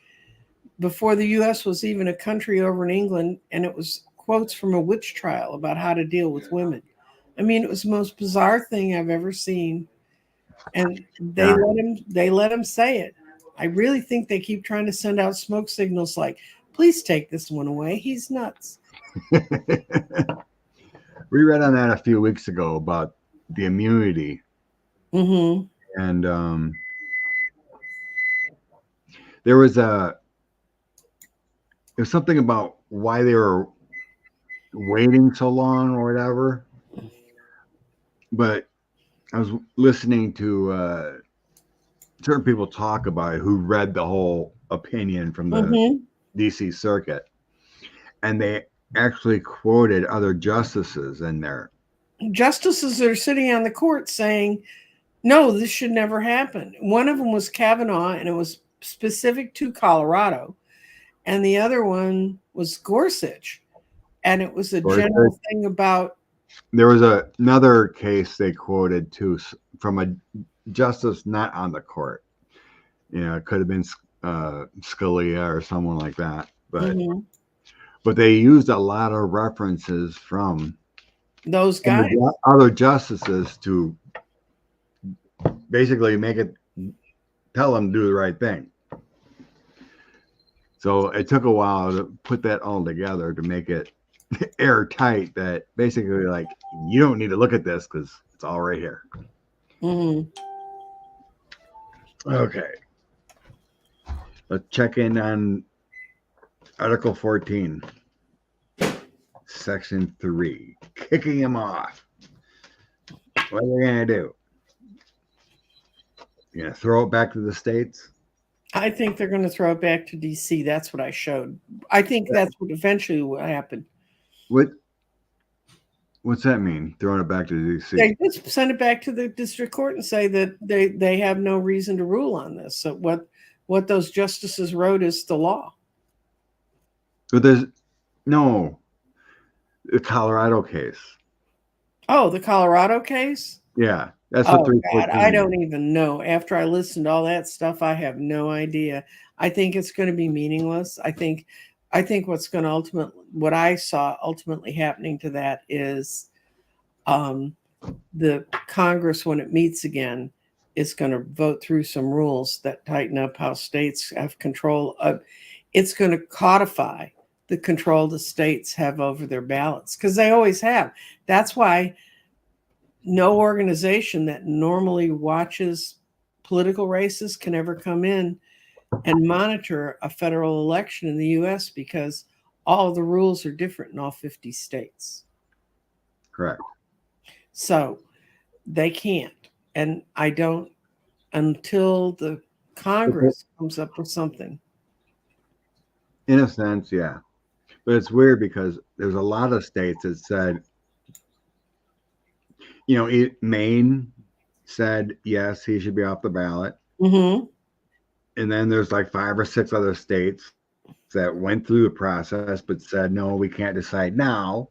before the U.S. was even a country over in England, and it was quotes from a witch trial about how to deal with women. I mean, it was the most bizarre thing I've ever seen, and they let him say it. I really think they keep trying to send out smoke signals like, please take this one away. He's nuts. We read on that a few weeks ago about the immunity. And there was something about why they were waiting so long or whatever. But I was listening to certain people talk about it who read the whole opinion from the DC Circuit, and they actually quoted other justices in there. Justices that are sitting on the court saying, no, this should never happen. One of them was Kavanaugh, and it was specific to Colorado. And the other one was Gorsuch. And it was a general thing about. There was another case they quoted too from a justice not on the court. You know, it could have been Scalia or someone like that. But they used a lot of references from those guys, other justices, to basically tell them to do the right thing. So it took a while to put that all together to make it airtight, that basically, like, you don't need to look at this because it's all right here. Okay. Let's check in on Article 14, Section 3, kicking him off. What are they going to do? You going to throw it back to the states? I think they're going to throw it back to D.C. That's what I showed. I think that's what eventually will happen. What's that mean, throwing it back to D.C.? They just send it back to the district court and say that they have no reason to rule on this. So what those justices wrote is the law. But there's the Colorado case. Oh, the Colorado case? Yeah, that's what 314. God, I don't even know. After I listened to all that stuff, I have no idea. I think it's going to be meaningless. I think what's going to what I saw ultimately happening to that is the Congress, when it meets again, is going to vote through some rules that tighten up how states have control of. It's going to codify the control the states have over their ballots, because they always have. That's why no organization that normally watches political races can ever come in and monitor a federal election in the U.S. because all of the rules are different in all 50 states. Correct. So they can't. And I don't, until the Congress comes up with something. In a sense, yeah. But it's weird because there's a lot of states that said, Maine said, yes, he should be off the ballot. And then there's like 5 or 6 other states that went through the process but said, no, we can't decide now.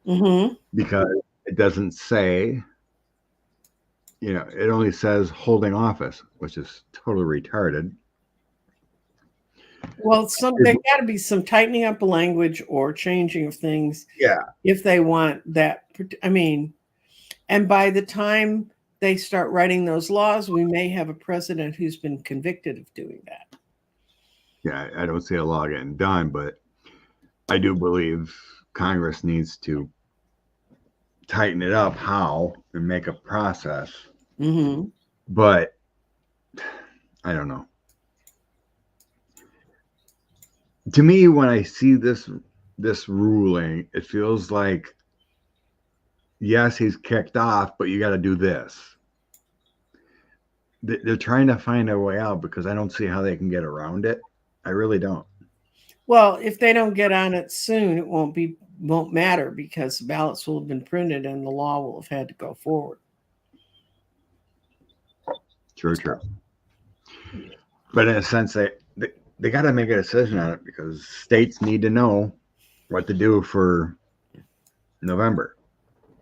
Because it doesn't say, it only says holding office, which is totally retarded. Well, there got to be some tightening up of language or changing of things. Yeah. If they want that. I mean, and by the time they start writing those laws, we may have a president who's been convicted of doing that. Yeah, I don't see a law getting done, but I do believe Congress needs to tighten it up and make a process. But I don't know. To me, when I see this ruling, it feels like, yes, he's kicked off, but you got to do this. they're trying to find a way out because I don't see how they can get around it. I really don't. Well, if they don't get on it soon, it won't matter because the ballots will have been printed and the law will have had to go forward. True. But in a sense, they got to make a decision on it because states need to know what to do for November.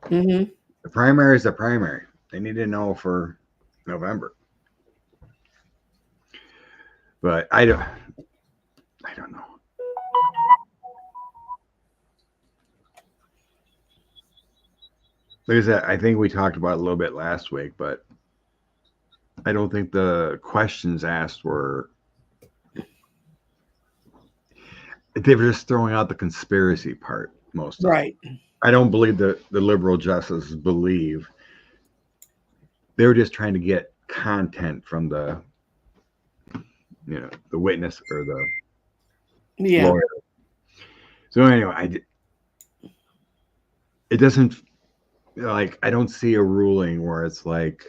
Mm-hmm. The primary is the primary. They need to know for November. But I don't know. Like I said, I think we talked about it a little bit last week, but I don't think the questions asked were. They were just throwing out the conspiracy part most of Right. it. I don't believe the liberal justices believe. They were just trying to get content from the witness or the lawyer. So anyway, it doesn't like I don't see a ruling where it's like,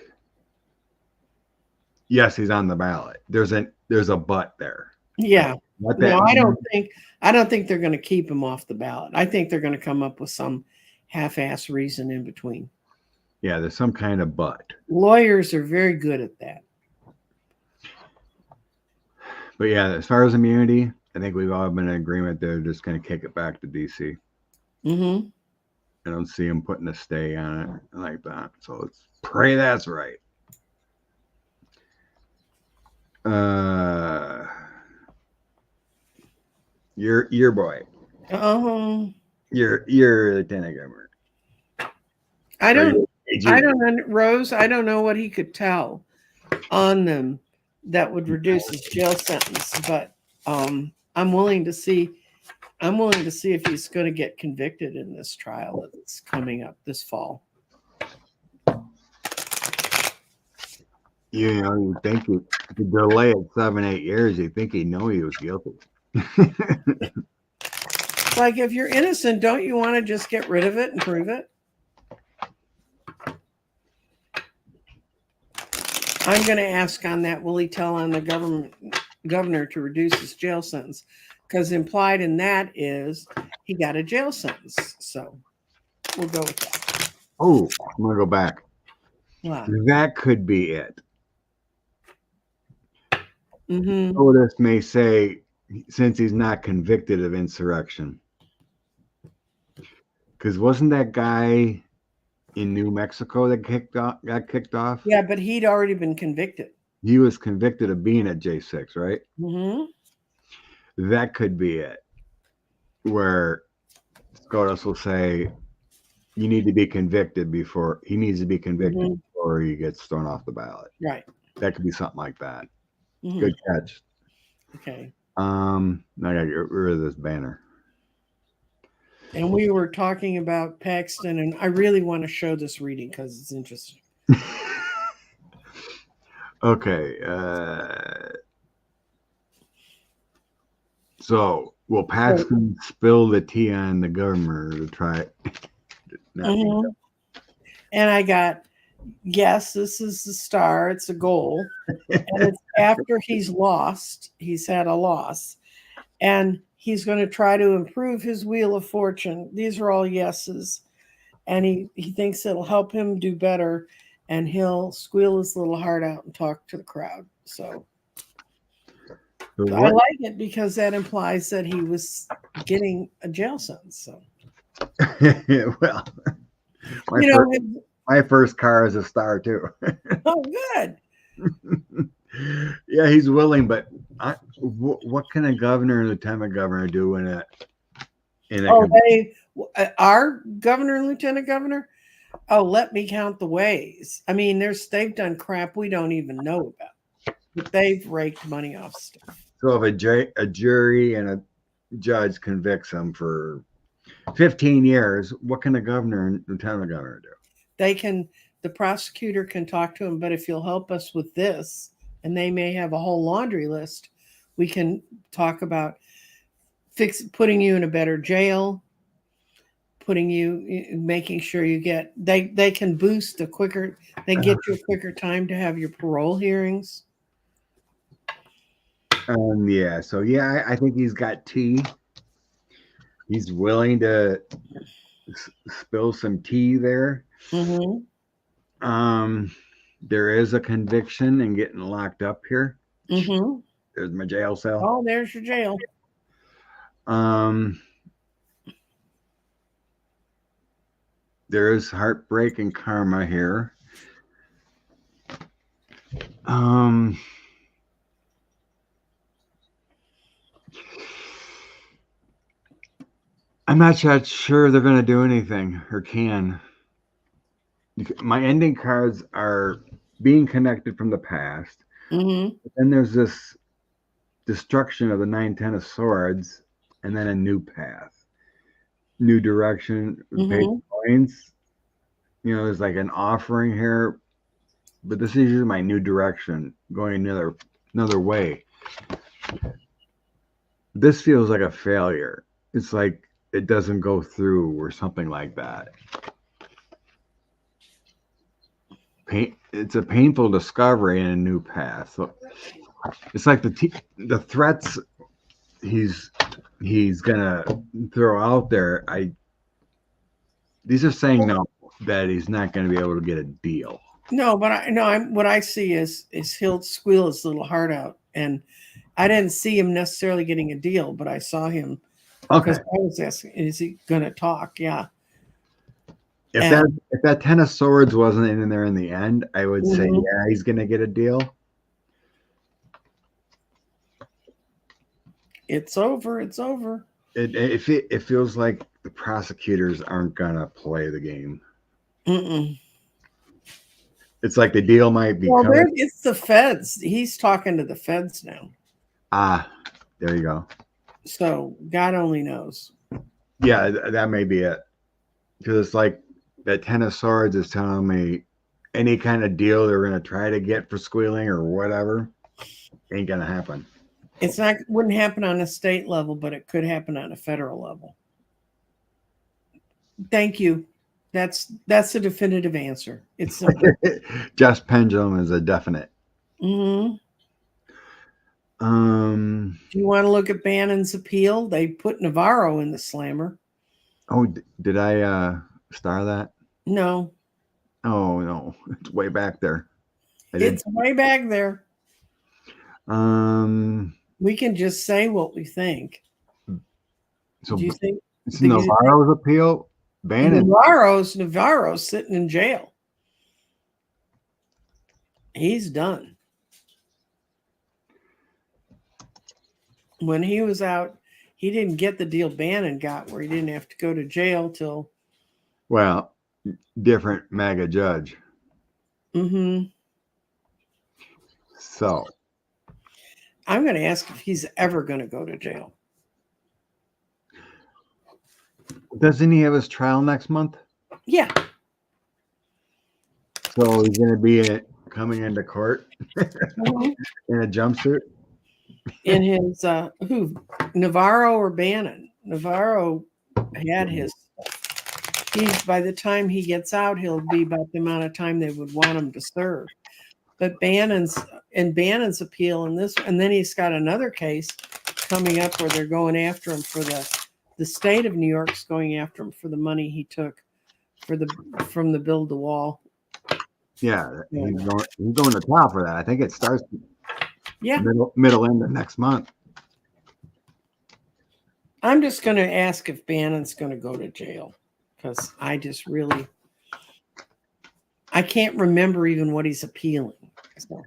yes, he's on the ballot. There's a but there. Yeah. What No, that I don't think they're going to keep him off the ballot. I think they're going to come up with some half-ass reason in between. Yeah, there's some kind of but. Lawyers are very good at that. But yeah, as far as immunity, I think we've all been in agreement they're just going to kick it back to DC. Mm-hmm. I don't see him putting a stay on it like that. So let's pray that's right. Your boy. Your lieutenant governor. Rose, I don't know what he could tell on them that would reduce his jail sentence, but I'm willing to see if he's going to get convicted in this trial that's coming up this fall. You think you could delay it 7-8 years, you think he'd know he was guilty. Like, if you're innocent, don't you want to just get rid of it and prove it? I'm going to ask on that, will he tell on the governor to reduce his jail sentence? Because implied in that is he got a jail sentence. So we'll go with that. Oh, I'm going to go back. Wow. That could be it. Mm-hmm. Otis may say, since he's not convicted of insurrection. Because wasn't that guy in New Mexico that got kicked off? Yeah, but he'd already been convicted. He was convicted of being at J6, right? Mm-hmm. That could be it. Where SCOTUS will say, you need to be convicted before he needs to be convicted before he gets thrown off the ballot. Right. That could be something like that. Mm-hmm. Good catch. Okay. I gotta get rid of this banner. And we were talking about Paxton, and I really want to show this reading because it's interesting. Okay. So will Paxton spill the tea on the governor to try it? And I got, yes, this is the star. It's a goal. And it's after he's had a loss. And he's going to try to improve his wheel of fortune. These are all yeses. And he thinks it'll help him do better. And he'll squeal his little heart out and talk to the crowd. So I like it because that implies that he was getting a jail sentence. So. Well, my first car is a star too. Oh, good. Yeah, he's willing, but what can a governor and lieutenant governor do our governor and lieutenant governor? Oh, let me count the ways. I mean, they've done crap we don't even know about, but they've raked money off stuff. So if a jury and a judge convicts them for 15 years, what can the governor and lieutenant governor do? The prosecutor can talk to him, but if you'll help us with this, and they may have a whole laundry list, we can talk about putting you in a better jail, putting you, making sure you get, they can boost a quicker, they get you a quicker time to have your parole hearings. Yeah. So yeah, I think he's got tea. He's willing to spill some tea there. Mm-hmm. There is a conviction and getting locked up here. Mm-hmm. There's my jail cell. Oh, there's your jail. There is heartbreak and karma here. I'm not that sure they're going to do anything or can. My ending cards are being connected from the past. Mm-hmm. Then there's this destruction of the 9-10 of swords, and then a new path, new direction, page points. You know, there's like an offering here, but this is usually my new direction, going another way. This feels like a failure. It's like it doesn't go through or something like that. It's a painful discovery and a new path. So it's like the threats he's gonna throw out there. These are saying no, that he's not gonna be able to get a deal. No, but what I see is he'll squeal his little heart out, and I didn't see him necessarily getting a deal, but I saw him. Okay. Because I was asking, is he going to talk? Yeah. If that 10 of swords wasn't in there in the end, I would say, yeah, he's going to get a deal. It's over. It's over. It feels like the prosecutors aren't going to play the game. Mm-mm. It's like the deal might be. Well, it's the feds. He's talking to the feds now. Ah, there you go. So God only knows. Yeah, that may be it. Because it's like that 10 of swords is telling me any kind of deal they're going to try to get for squealing or whatever ain't going to happen. It's not, wouldn't happen on a state level, but it could happen on a federal level. Thank you. That's a definitive answer. It's simple. Just pendulum is a definite. Mm-hmm. Do you want to look at Bannon's appeal? They put Navarro in the slammer. Oh, did I star that? No. Oh no, it's way back there. It's way back there. We can just say what we think. So do you think it's Navarro's appeal? Bannon. Navarro's sitting in jail. He's done. When he was out, he didn't get the deal Bannon got, where he didn't have to go to jail till. Well, different MAGA judge. Mm-hmm. So I'm going to ask if he's ever going to go to jail. Doesn't he have his trial next month? Yeah. So he's going to be coming into court in a jumpsuit? In his, who? Navarro or Bannon? Navarro had his. By the time he gets out, he'll be about the amount of time they would want him to serve. But Bannon's appeal in this, and then he's got another case coming up where they're going after him for the state of New York's going after him for the money he took from the build the wall. Yeah, he's going to trial for that. I think it starts middle end of next month. I'm just going to ask if Bannon's going to go to jail, because I just really, I can't remember even what he's appealing. So.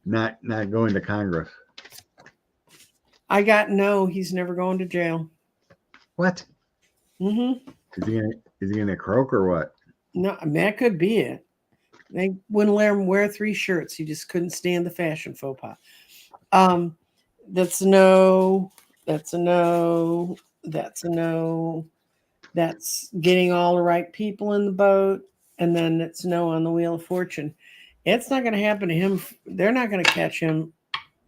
not going to Congress. I got no. He's never going to jail. What? Mm-hmm. Is he gonna croak or what? No, that could be it. They wouldn't let him wear 3 shirts. He just couldn't stand the fashion faux pas. That's a no. That's a no. That's a no. That's getting all the right people in the boat. And then it's no on the Wheel of Fortune. It's not going to happen to him. They're not going to catch him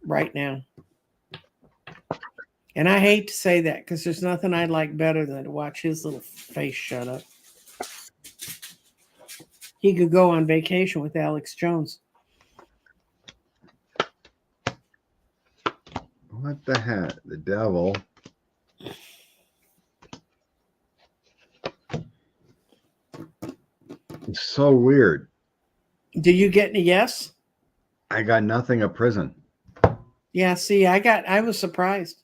right now. And I hate to say that because there's nothing I'd like better than to watch his little face shut up. He could go on vacation with Alex Jones. What the heck? The devil. It's so weird. Do you get any yes? I got nothing of prison. Yeah, see, I was surprised.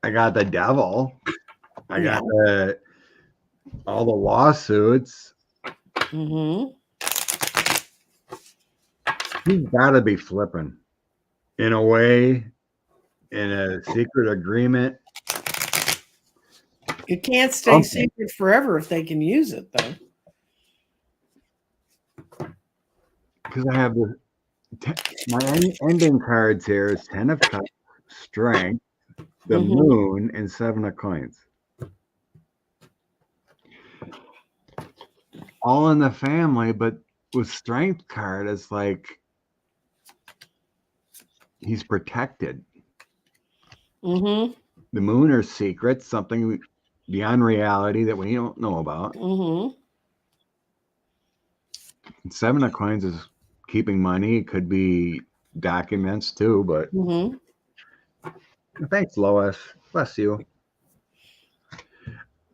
I got the devil. I Yeah. got all the lawsuits. Mm-hmm. He's got to be flipping in a way, in a secret agreement. It can't stay Okay. secret forever if they can use it, though. Because I have my ending cards here is 10 of Cups, Strength, the Mhm. Moon, and 7 of Coins. All in the family, but with Strength card, it's like he's protected. Mm-hmm. The Moon are secrets, something beyond reality that we don't know about. Mm-hmm. And 7 of Coins is keeping money. It could be documents too, but Mm-hmm. thanks, Lois. Bless you.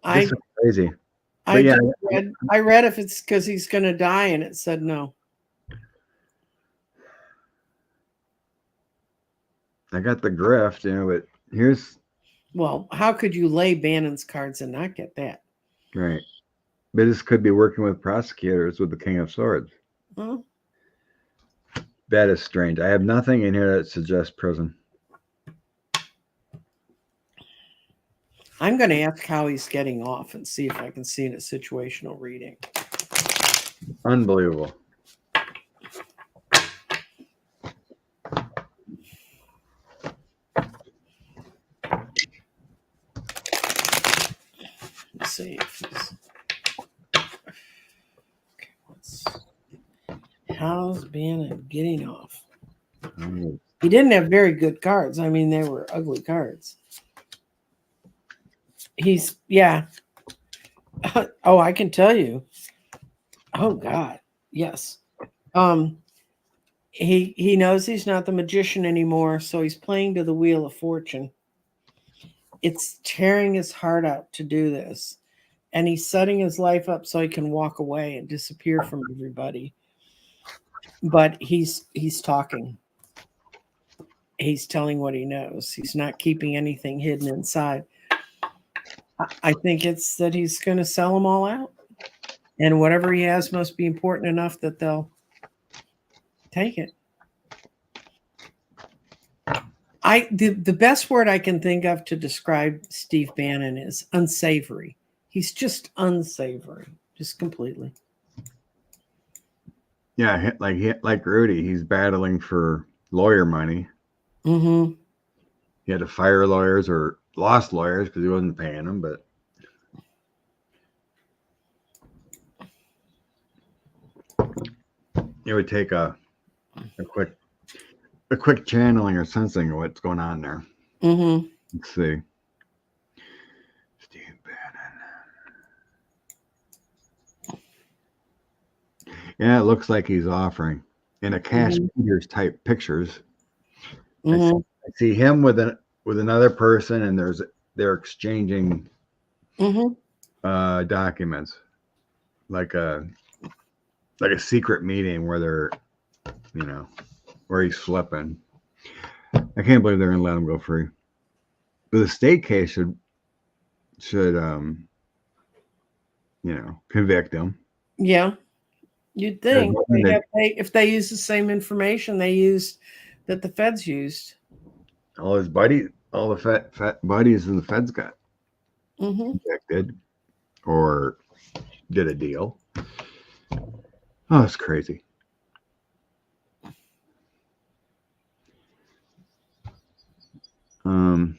I This is crazy. I yeah, just read if it's because he's going to die, and it said no. I got the grift, but here's Well, how could you lay Bannon's cards and not get that? right. But this could be working with prosecutors with the King of Swords. Well, That is strange. I have nothing in here that suggests prison. I'm going to ask how he's getting off and see if I can see in a situational reading. Unbelievable. Let's see if he's. How's Bannon getting off? He didn't have very good cards. I mean, they were ugly cards. Yeah. Oh, I can tell you. Oh God, yes. He knows he's not the magician anymore, so he's playing to the Wheel of Fortune. It's tearing his heart out to do this, and he's setting his life up so he can walk away and disappear from everybody. But he's talking. He's telling what he knows. He's not keeping anything hidden inside. I think it's that he's going to sell them all out, and whatever he has must be important enough that they'll take it. The best word I can think of to describe Steve Bannon is unsavory. He's just unsavory, just completely. Yeah, like Rudy, he's battling for lawyer money. Mm-hmm. He had to fire lawyers or lost lawyers because he wasn't paying them, but it would take a quick channeling or sensing of what's going on there. Mm-hmm. Let's see. Steve Bannon. Yeah, it looks like he's offering in a Cash Peters type pictures. Mm-hmm. I see him with another person, and they're exchanging documents, like a secret meeting where they're, where he's flipping. I can't believe they're gonna let him go free. But the state case should convict him. Yeah, you'd think if they use the same information they used that the feds used. All his buddies, all the fat buddies in the feds got convicted or did a deal. Oh, it's crazy. Come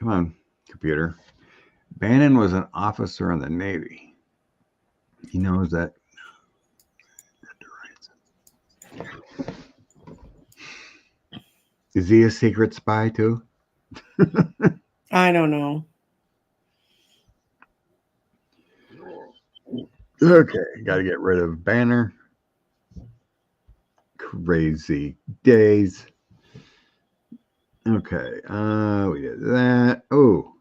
on, computer. Bannon was an officer in the Navy. He knows that. Is he a secret spy too? I don't know. Okay, got to get rid of Banner. Crazy days. Okay, we did that. Oh,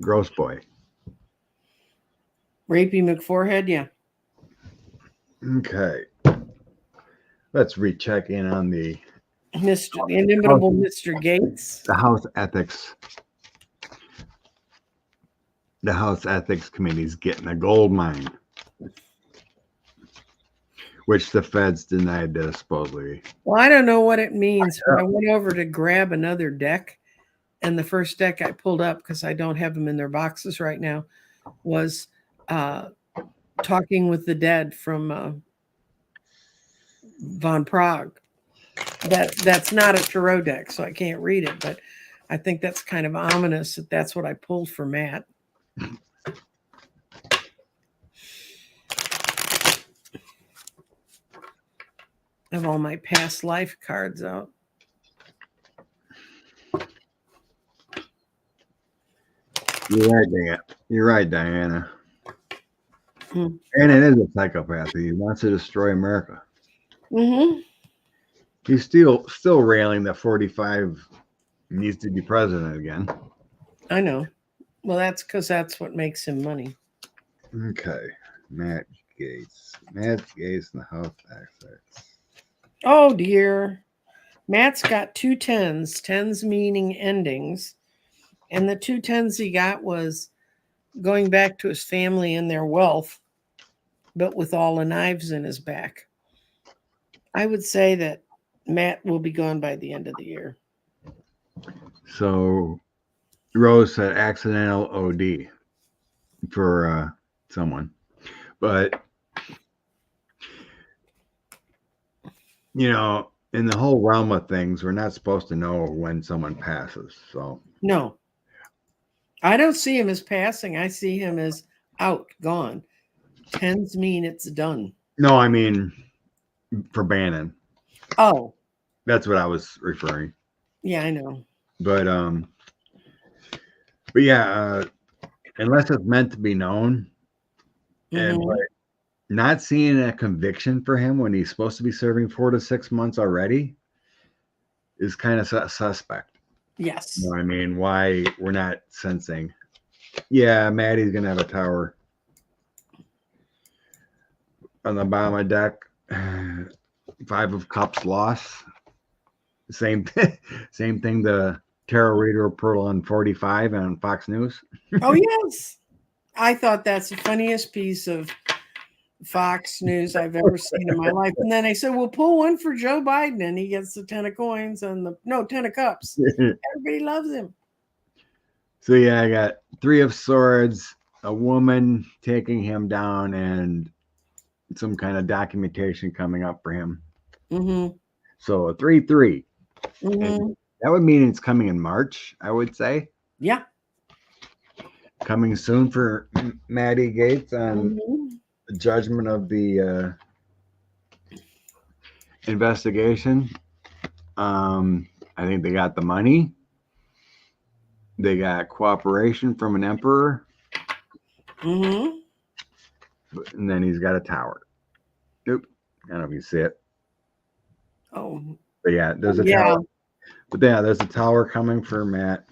Gross Boy. Rapey McForehead, yeah. Okay, let's recheck in on the The inimitable Mr. Gates. House Ethics. The House Ethics Committee's getting a gold mine, which the feds denied to supposedly. Well, I don't know what it means, but I went over to grab another deck, and the first deck I pulled up, because I don't have them in their boxes right now, was Talking with the Dead from Von Prague. That's not a tarot deck, so I can't read it, but I think that's kind of ominous that that's what I pulled for Matt. I have all my past life cards out. You're right, Diana. Hmm. And it is a psychopath. He wants to destroy America. Mm-hmm. He's still railing that 45 needs to be president again. I know. Well, that's because that's what makes him money. Okay, Matt Gates. Matt Gates and the House Ethics. Oh dear. Matt's got 2 10s, 10s meaning endings. And the 2 10s he got was going back to his family and their wealth, but with all the knives in his back. I would say that Matt will be gone by the end of the year. So Rose said accidental OD for someone. But, you know, in the whole realm of things, we're not supposed to know when someone passes. So, No, I don't see him as passing. I see him as out, gone. 10s mean it's done. no, I mean for Bannon. Oh, That's what I was referring. yeah, I know. But yeah, unless it's meant to be known, and Mhm. but not seeing a conviction for him when he's supposed to be serving 4 to 6 months already is kind of suspect. Yes. You know what I mean? Why we're not sensing? Yeah, Maddie's gonna have a tower on the bottom of the deck. 5 of Cups loss. Same same thing. The tarot reader put on 45 on Fox News. Oh, yes. I thought that's the funniest piece of Fox News I've ever seen in my life. And then I said, "Well, pull one for Joe Biden," and he gets the 10 of coins and 10 of cups. Everybody loves him. So yeah, I got 3 of Swords, a woman taking him down, and some kind of documentation coming up for him. Mm-hmm. So a 3-3. Mm-hmm. That would mean it's coming in March, I would say. Yeah. Coming soon for Maddie Gates on the judgment of the investigation. I think they got the money. They got cooperation from an emperor. Mm-hmm. And then he's got a tower. Oop. I don't know if you see it. Oh. But yeah, there's a tower. But yeah, there's a tower coming for Matt.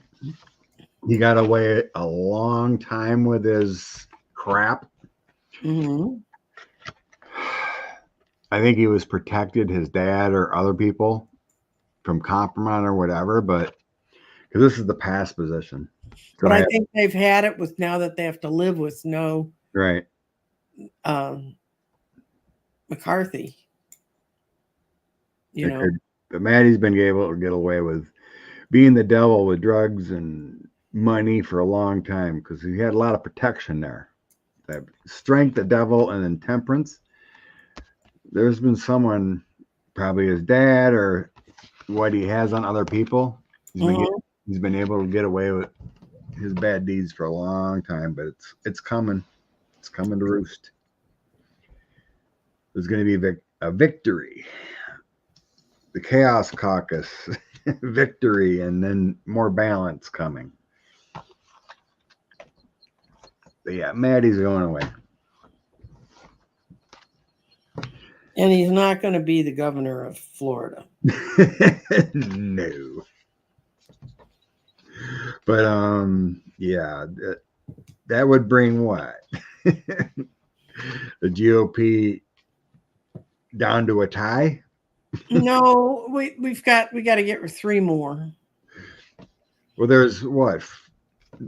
He got away a long time with his crap. Mm-hmm. I think he was protected, his dad or other people, from compromise or whatever, but because this is the past position. So But I think they've had it with now that they have to live with no right. McCarthy. You know. But Maddie's been able to get away with being the devil with drugs and money for a long time because he had a lot of protection there. That strength, the devil, and then temperance. There's been someone, probably his dad or what he has on other people. He's been able to get away with his bad deeds for a long time, but it's coming. It's coming to roost. There's going to be a victory. The Chaos Caucus victory and then more balance coming. But yeah, Maddie's going away. And he's not going to be the governor of Florida. No. But yeah, that would bring what? The GOP down to a tie? No, we got to get 3 more. Well, there's what?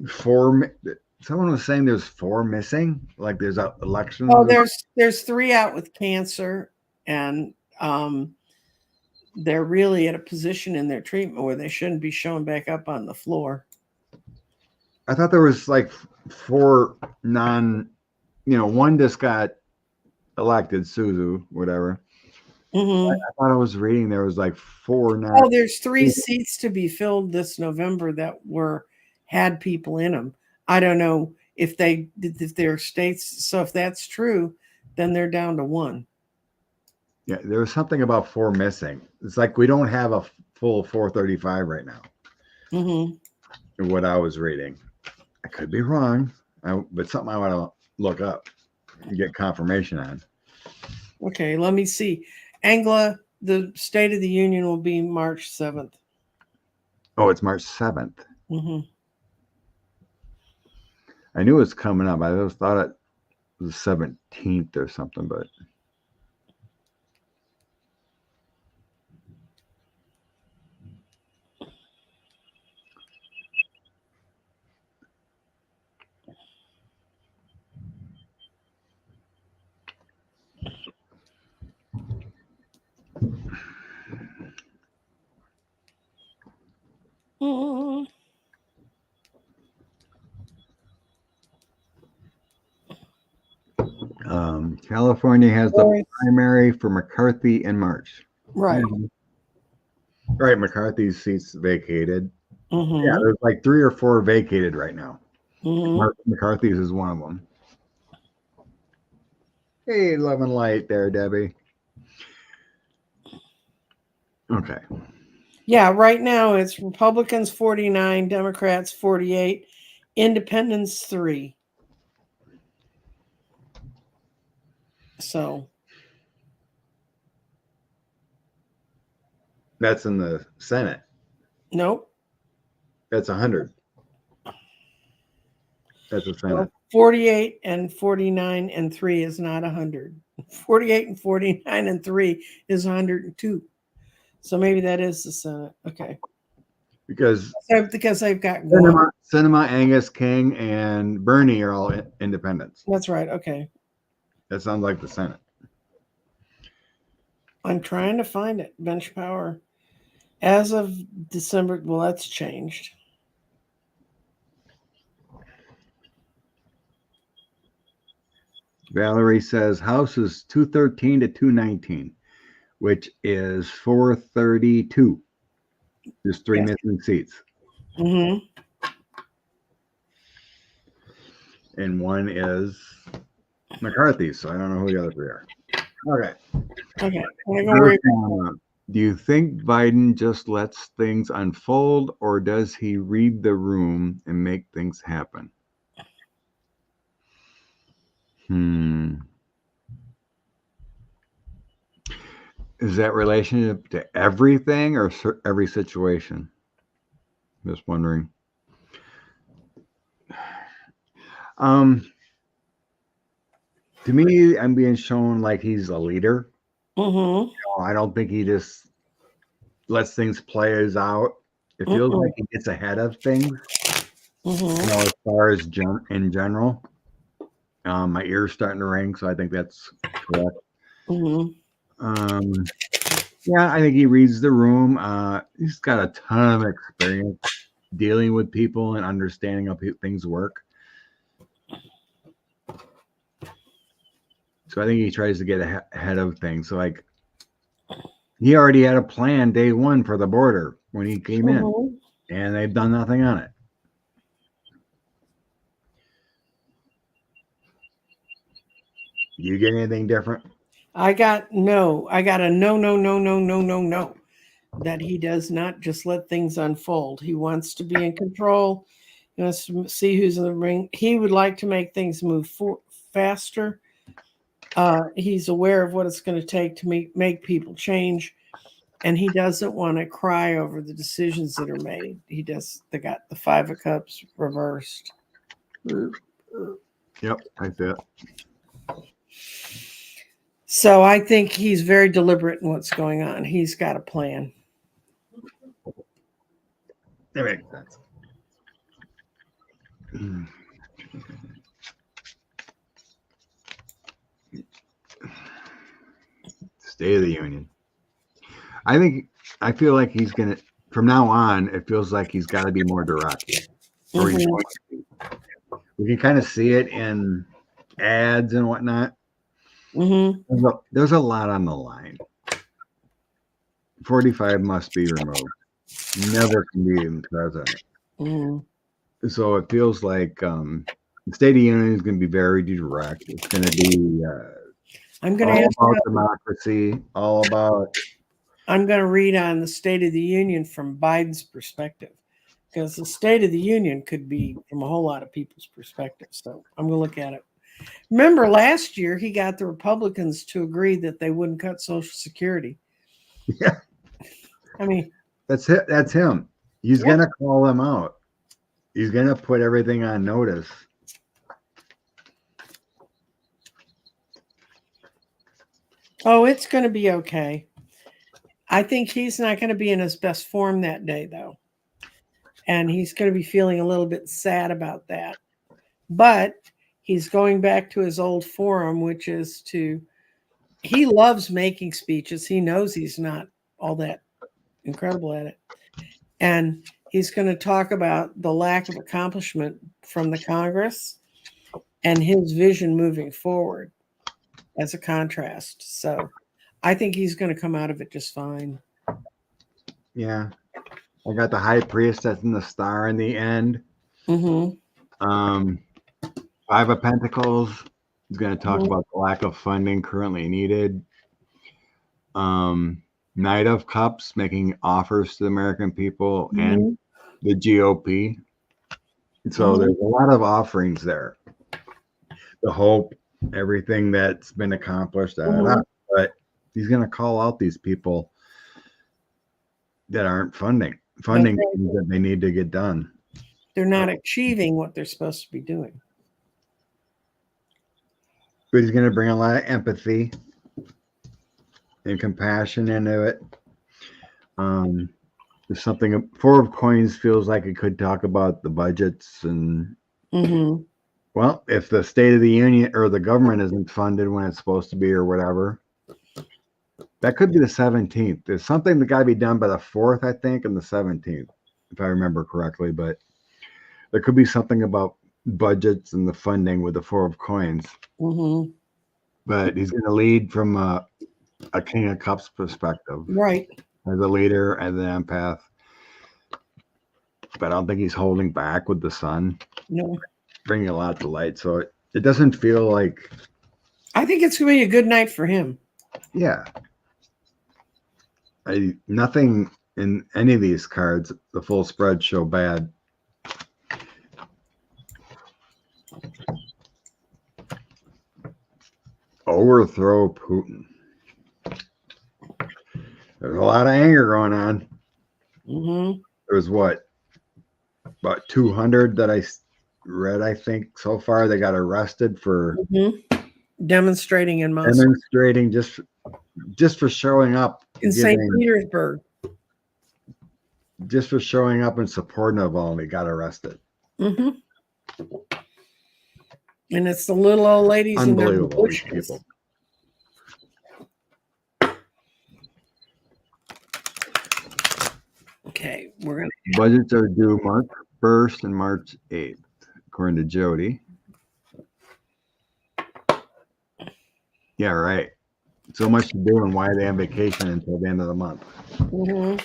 4. Someone was saying there's 4 missing. Like there's elections. Oh, there's 3 out with cancer, and they're really at a position in their treatment where they shouldn't be showing back up on the floor. I thought there was like 4 one just got elected, Suzu, whatever. Mm-hmm. I thought I was reading there was like 4 non. Oh, there's 3 seats to be filled this November that had people in them. I don't know if they're states. So if that's true, then they're down to 1. Yeah, there was something about 4 missing. It's like we don't have a full 435 right now. Mm-hmm. What I was reading, I could be wrong, but something I want to look up and get confirmation on. Okay, let me see. Angela, the State of the Union will be March 7th. Oh, it's March 7th. Mm-hmm. I knew it was coming up. I just thought it was 17th or something, but. Mm-hmm. California has the primary for McCarthy in March. Right. Right, McCarthy's seat's vacated. Mm-hmm. Yeah, there's like 3 or 4 vacated right now. Mm-hmm. McCarthy's is one of them. Hey, love and light there, Debbie. Okay. Yeah, right now it's Republicans 49, Democrats 48, Independents 3. So That's in the Senate. nope. That's 100. That's the Senate. Well, 48 and 49 and 3 is not 100. 48 and 49 and 3 is 102. So maybe that is the Senate. Okay. Because I've got Sinema, Angus King, and Bernie are all independents. That's right. Okay. That sounds like the Senate. I'm trying to find it. Bench power. As of December, well, that's changed. Valerie says House is 213 to 219, which is 432. There's 3 missing seats. Mm-hmm. And 1 is McCarthy, so I don't know who the other 3 are. Okay. Do you think Biden just lets things unfold, or does he read the room and make things happen? Is that relationship to everything or every situation? Just wondering. To me, I'm being shown like he's a leader. Mm-hmm. I don't think he just lets things play out. It feels like he gets ahead of things. As far as in general. My ear's starting to ring, so I think that's correct. Yeah, I think he reads the room. He's got a ton of experience dealing with people and understanding how things work. So I think he tries to get ahead of things. So like, he already had a plan day 1 for the border when he came in, and they've done nothing on it. You get anything different? I got a no. that he does not just let things unfold. He wants to be in control. He wants to see who's in the ring. He would like to make things move faster. He's aware of what it's going to take to make people change. And he doesn't want to cry over the decisions that are made. They got the Five of Cups reversed. Yep, I see it. So I think he's very deliberate in what's going on. He's got a plan. That makes sense. State of the Union. I feel like he's gonna from now on. It feels like he's got to be more direct. Or he's going to be. We can kind of see it in ads and whatnot. Mm-hmm. There's a lot on the line. 45 must be removed. Never can be in president. Mm-hmm. So it feels like the State of the Union is going to be very direct. It's going to be I'm going to all ask about democracy, all about. I'm going to read on the State of the Union from Biden's perspective, because the State of the Union could be from a whole lot of people's perspectives. So I'm going to look at it. Remember last year, he got the Republicans to agree that they wouldn't cut Social Security. Yeah. I mean, That's it. That's him. He's going to call them out. He's going to put everything on notice. Oh, it's going to be okay. I think he's not going to be in his best form that day, though. And he's going to be feeling a little bit sad about that. But he's going back to his old form, which is he loves making speeches. He knows he's not all that incredible at it. And he's going to talk about the lack of accomplishment from the Congress and his vision moving forward as a contrast. So I think he's going to come out of it just fine. Yeah. I got the high priest that's in the star in the end. Mm-hmm. Five of Pentacles is going to talk about the lack of funding currently needed. Knight of Cups making offers to the American people and the GOP. So there's a lot of offerings there. The hope, everything that's been accomplished, but he's going to call out these people that aren't funding things that they need to get done. They're not achieving what they're supposed to be doing. But he's going to bring a lot of empathy and compassion into it. There's something. Four of Coins feels like it could talk about the budgets and. Well, if the State of the Union or the government isn't funded when it's supposed to be or whatever, that could be the 17th. There's something that got to be done by the 4th, I think, and the 17th, if I remember correctly. But there could be something about budgets and the funding with the Four of Coins. But he's going to lead from a King of Cups perspective. Right. As a leader, as an empath. But I don't think he's holding back with the sun. No. Bringing a lot to light. So it doesn't feel like. I think it's going to be a good night for him. Yeah. Nothing in any of these cards, the full spread, show bad. Overthrow Putin. There's a lot of anger going on. There's what? About 200 that I read, I think, so far. They got arrested for demonstrating in Moscow. Demonstrating just for showing up. In St. Petersburg. Just for showing up and supporting Navalny, got arrested. And it's the little old ladies in their bushes. People. Okay, we're gonna. Budgets are due March 1st and March 8th, according to Jody. Yeah, right. So much to do, and why are they on vacation until the end of the month? Well,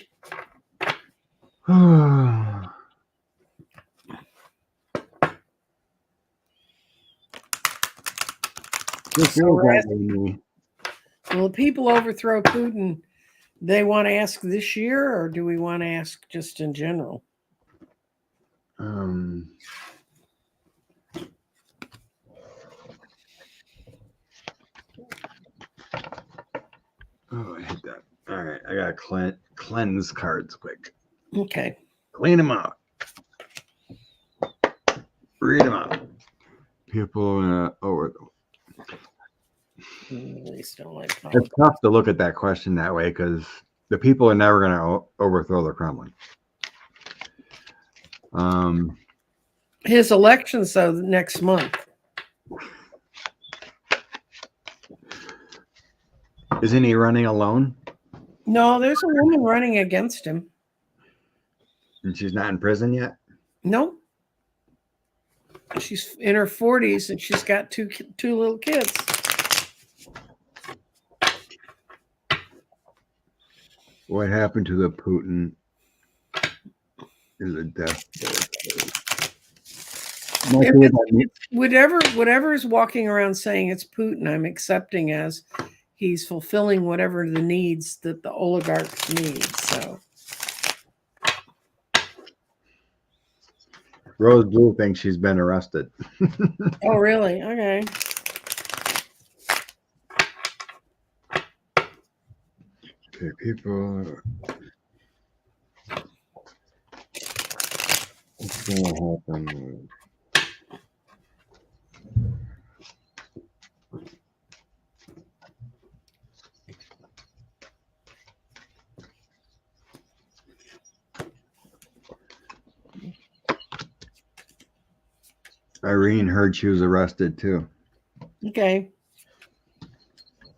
people overthrow Putin. They want to ask this year, or do we want to ask just in general? Oh, I hit that. All right, I gotta cleanse cards quick. Okay. Clean them out. Read them out. People over. These don't like It's tough to look at that question that way because the people are never going to overthrow the Kremlin. His election's though next month. Isn't he running alone? No, there's a woman running against him. And she's not in prison yet? No. She's in her 40s and she's got two little kids. What happened to the Putin is a death. Whatever is walking around saying it's Putin, I'm accepting as he's fulfilling whatever the needs that the oligarchs need. So Rose Blue thinks she's been arrested. Oh, really? Okay. Okay, people. What's going to happen? Irene heard she was arrested too. Okay.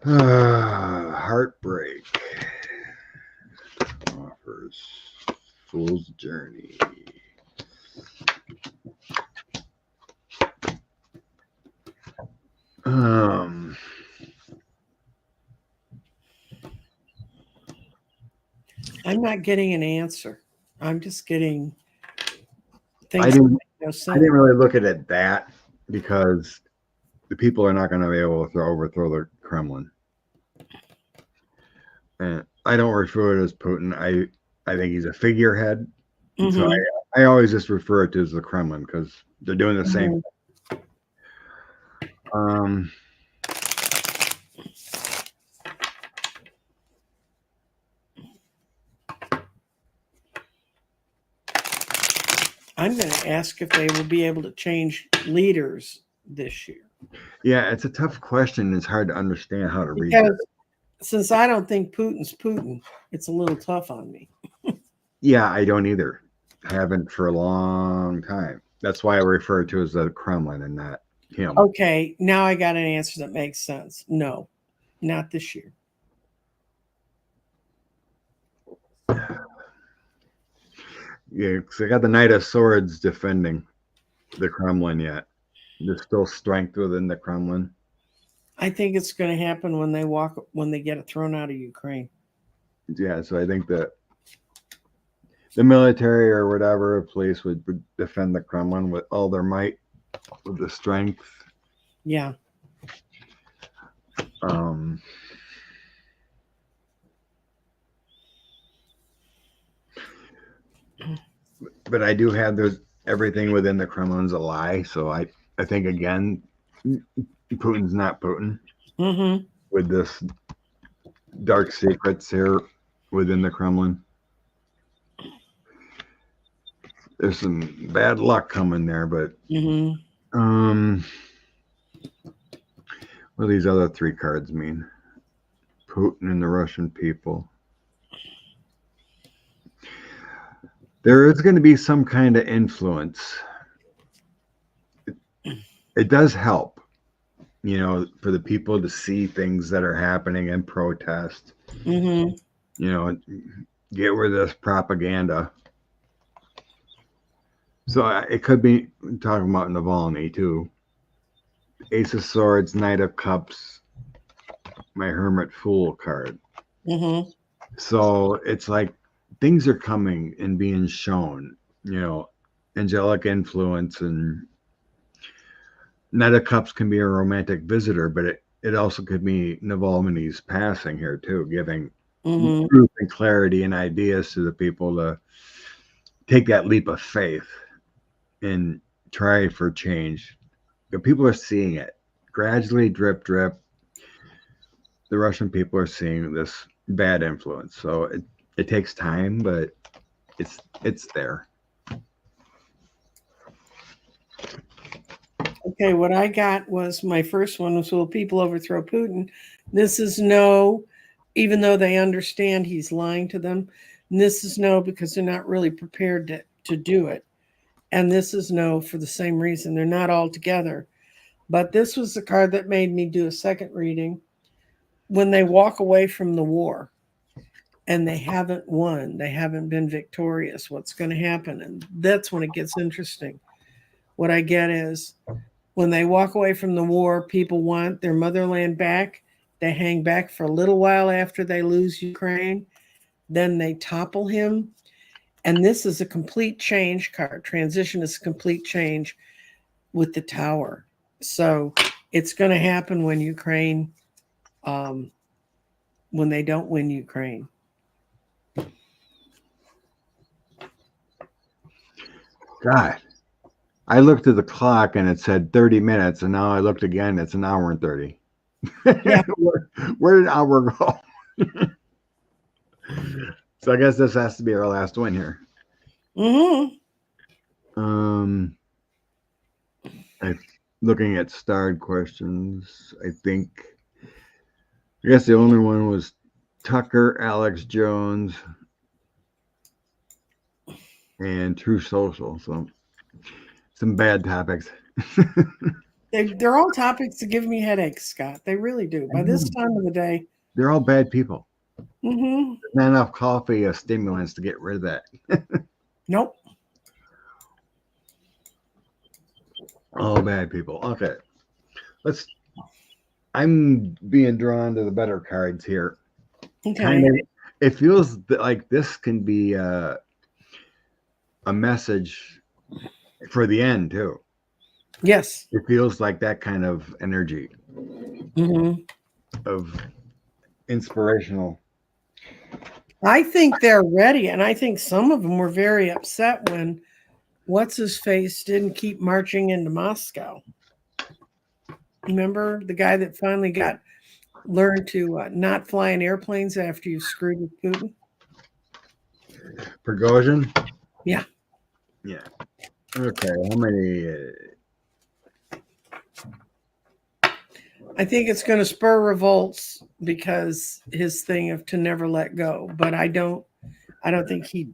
Heartbreak. Offers. Fool's Journey. I'm not getting an answer. I'm just getting things. I that make no didn't sense. really look at it that because the people are not going to be able to overthrow the Kremlin. And I don't refer to it as Putin. I think he's a figurehead. Mhm. So I always just refer it to as the Kremlin because they're doing the same. I'm going to ask if they will be able to change leaders this year. Yeah, it's a tough question. It's hard to understand how to read Because it. since I don't think Putin's Putin, it's a little tough on me. Yeah, I don't either. Haven't for a long time. That's why I refer to it as the Kremlin and not him. Okay, now I got an answer that makes sense. No, not this year. Yeah, because I got the Knight of Swords defending the Kremlin yet. There's still strength within the Kremlin. I think it's going to happen when they get it thrown out of Ukraine. Yeah, so I think that the military or whatever police would defend the Kremlin with all their might, with the strength. Yeah. But I do have everything within the Kremlin's a lie. So I think again, Putin's not Putin. Mm-hmm. With this dark secrets here within the Kremlin. There's some bad luck coming there, but what do these other three cards mean? Putin and the Russian people. There is going to be some kind of influence. It does help, for the people to see things that are happening and protest. Get rid of this propaganda. So it could be talking about Navalny too. Ace of Swords, Knight of Cups, my Hermit Fool card. So it's like things are coming and being shown, angelic influence, and Knight of Cups can be a romantic visitor, but it also could be Navalny's passing here too, giving Mhm. truth and clarity and ideas to the people to take that leap of faith and try for change. The people are seeing it gradually, drip, drip. The Russian people are seeing this bad influence. So it takes time, but it's there. Okay, what I got was my first one was, will people overthrow Putin? This is no, even though they understand he's lying to them. And this is no, because they're not really prepared to do it. And this is no for the same reason. They're not all together. But this was the card that made me do a second reading. When they walk away from the war and they haven't won, they haven't been victorious, what's going to happen? And that's when it gets interesting. What I get is, when they walk away from the war, people want their motherland back. They hang back for a little while after they lose Ukraine. Then they topple him. And this is a complete change card. Transition is a complete change with the tower. So it's going to happen when Ukraine, when they don't win Ukraine. God, I looked at the clock and it said 30 minutes, and now I looked again, it's an hour and 30. Yeah. Where did hour go? So I guess this has to be our last one here. Mm-hmm. I'm looking at starred questions. I guess the only one was Tucker, Alex Jones, and True Social. So some bad topics. They're all topics that give me headaches, Scott. They really do. By this time of the day. They're all bad people. Mm-hmm. Not enough coffee or stimulants to get rid of that. Nope. All bad people. Okay. I'm being drawn to the better cards here. Okay. Kind of, it feels like this can be a message for the end too. Yes. It feels like that kind of energy of inspirational. I think they're ready, and I think some of them were very upset when what's his face didn't keep marching into Moscow. Remember the guy that finally learned to not fly in airplanes after you screwed with Putin? Prigozhin? Yeah. Yeah. Okay. How many? I think it's going to spur revolts because his thing of to never let go. But I don't think he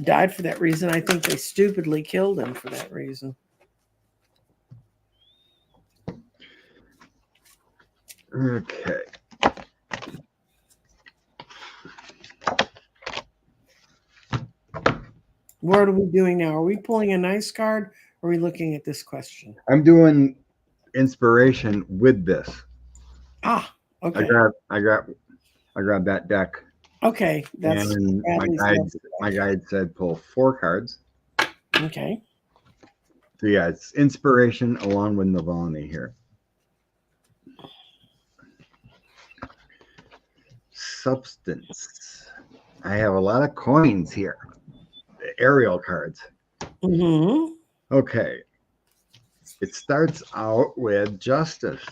died for that reason. I think they stupidly killed him for that reason. Okay. What are we doing now? Are we pulling a nice card or are we looking at this question? I'm doing inspiration with this. Ah, okay. I grabbed that deck. Okay. That's and my guide said pull 4 cards. Okay. So yeah, it's inspiration along with Navalny here. Substance. I have a lot of coins here. The Ariel cards. Mm-hmm. Okay. It starts out with justice.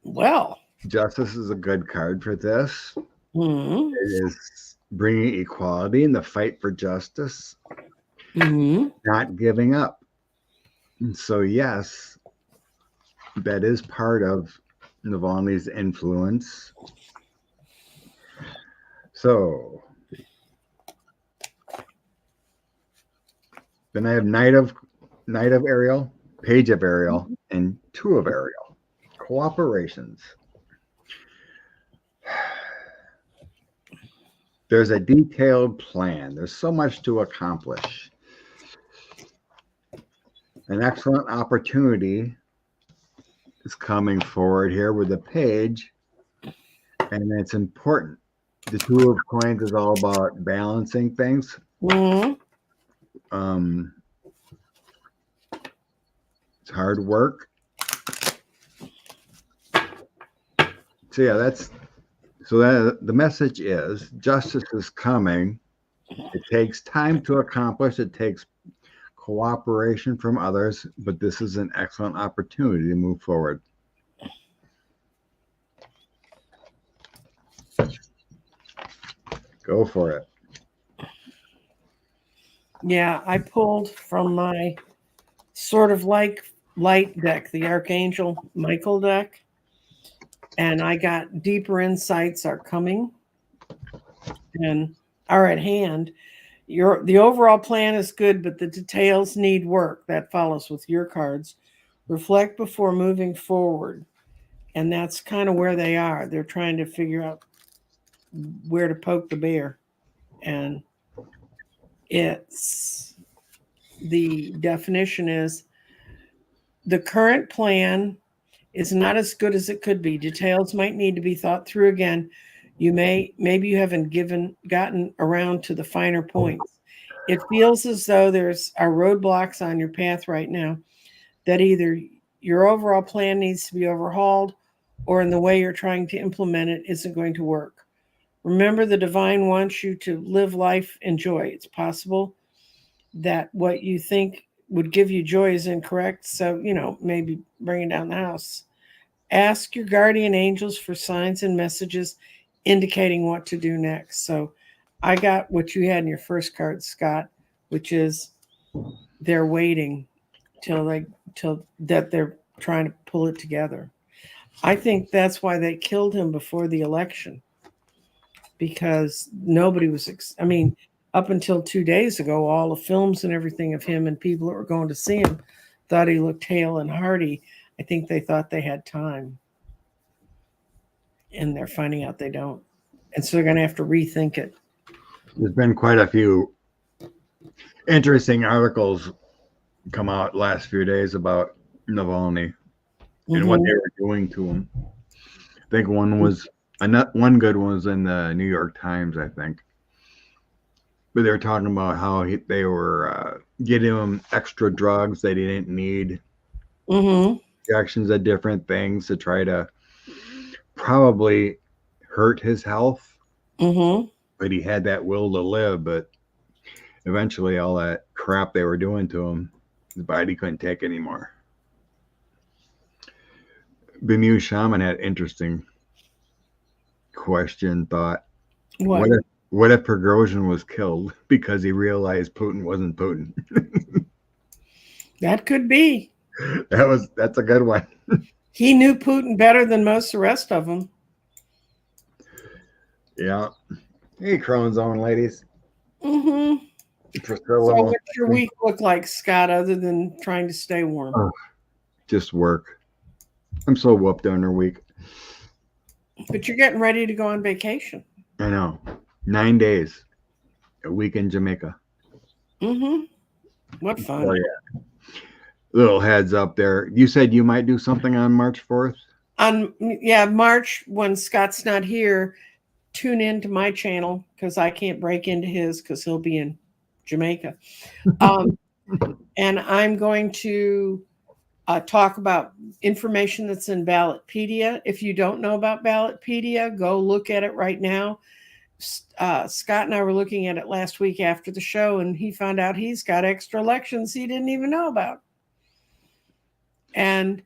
Well. Justice is a good card for this. Mm-hmm. It is bringing equality in the fight for justice. Mm-hmm. Not giving up. And so yes, that is part of Navalny's influence. So then I have Knight of Ariel, Page of Ariel, and 2 of Ariel. Cooperations. There's a detailed plan. There's so much to accomplish. An excellent opportunity is coming forward here with the Page, and it's important. The 2 of Coins is all about balancing things. Mm-hmm. It's hard work. So yeah, that's So that the message is justice is coming. It takes time to accomplish. It takes cooperation from others, but this is an excellent opportunity to move forward. Go for it. Yeah, I pulled from my sort of like light deck, the Archangel Michael deck, and I got deeper insights are coming and are at hand. The overall plan is good, but the details need work. That follows with your cards. Reflect before moving forward. And that's kind of where they are. They're trying to figure out where to poke the bear. And it's the definition is the current plan is not as good as it could be. Details might need to be thought through again. Maybe you haven't gotten around to the finer points. It feels as though are roadblocks on your path right now that either your overall plan needs to be overhauled or in the way you're trying to implement it isn't going to work. Remember, the divine wants you to live life in joy. It's possible that what you think would give you joy is incorrect. So, maybe bringing down the house. Ask your guardian angels for signs and messages indicating what to do next. So I got what you had in your first card, Scott, which is they're waiting till that they're trying to pull it together. I think that's why they killed him before the election, because nobody was, up until 2 days ago, all the films and everything of him and people that were going to see him thought he looked hale and hearty. I think they thought they had time. And they're finding out they don't. And so they're going to have to rethink it. There's been quite a few interesting articles come out last few days about Navalny and what they were doing to him. I think one good one was in the New York Times, I think. But they were talking about how they were getting him extra drugs that he didn't need, injections of different things to try to probably hurt his health. But he had that will to live. But eventually, all that crap they were doing to him, his body couldn't take anymore. Bemu Shaman had interesting thought. What if Prigozhin was killed because he realized Putin wasn't Putin? That could be. That's a good one. He knew Putin better than most of the rest of them. Yeah. Hey, Crone Zone ladies. So what's your week look like, Scott, other than trying to stay warm? Just work. I'm so whooped on her week. But you're getting ready to go on vacation. I know. 9 days. A week in Jamaica. What fun. Oh, yeah. Little heads up there. You said you might do something on March 4th? March, when Scott's not here, tune in to my channel because I can't break into his because he'll be in Jamaica. And I'm going to talk about information that's in Ballotpedia. If you don't know about Ballotpedia, go look at it right now. Scott and I were looking at it last week after the show, and he found out he's got extra elections he didn't even know about. And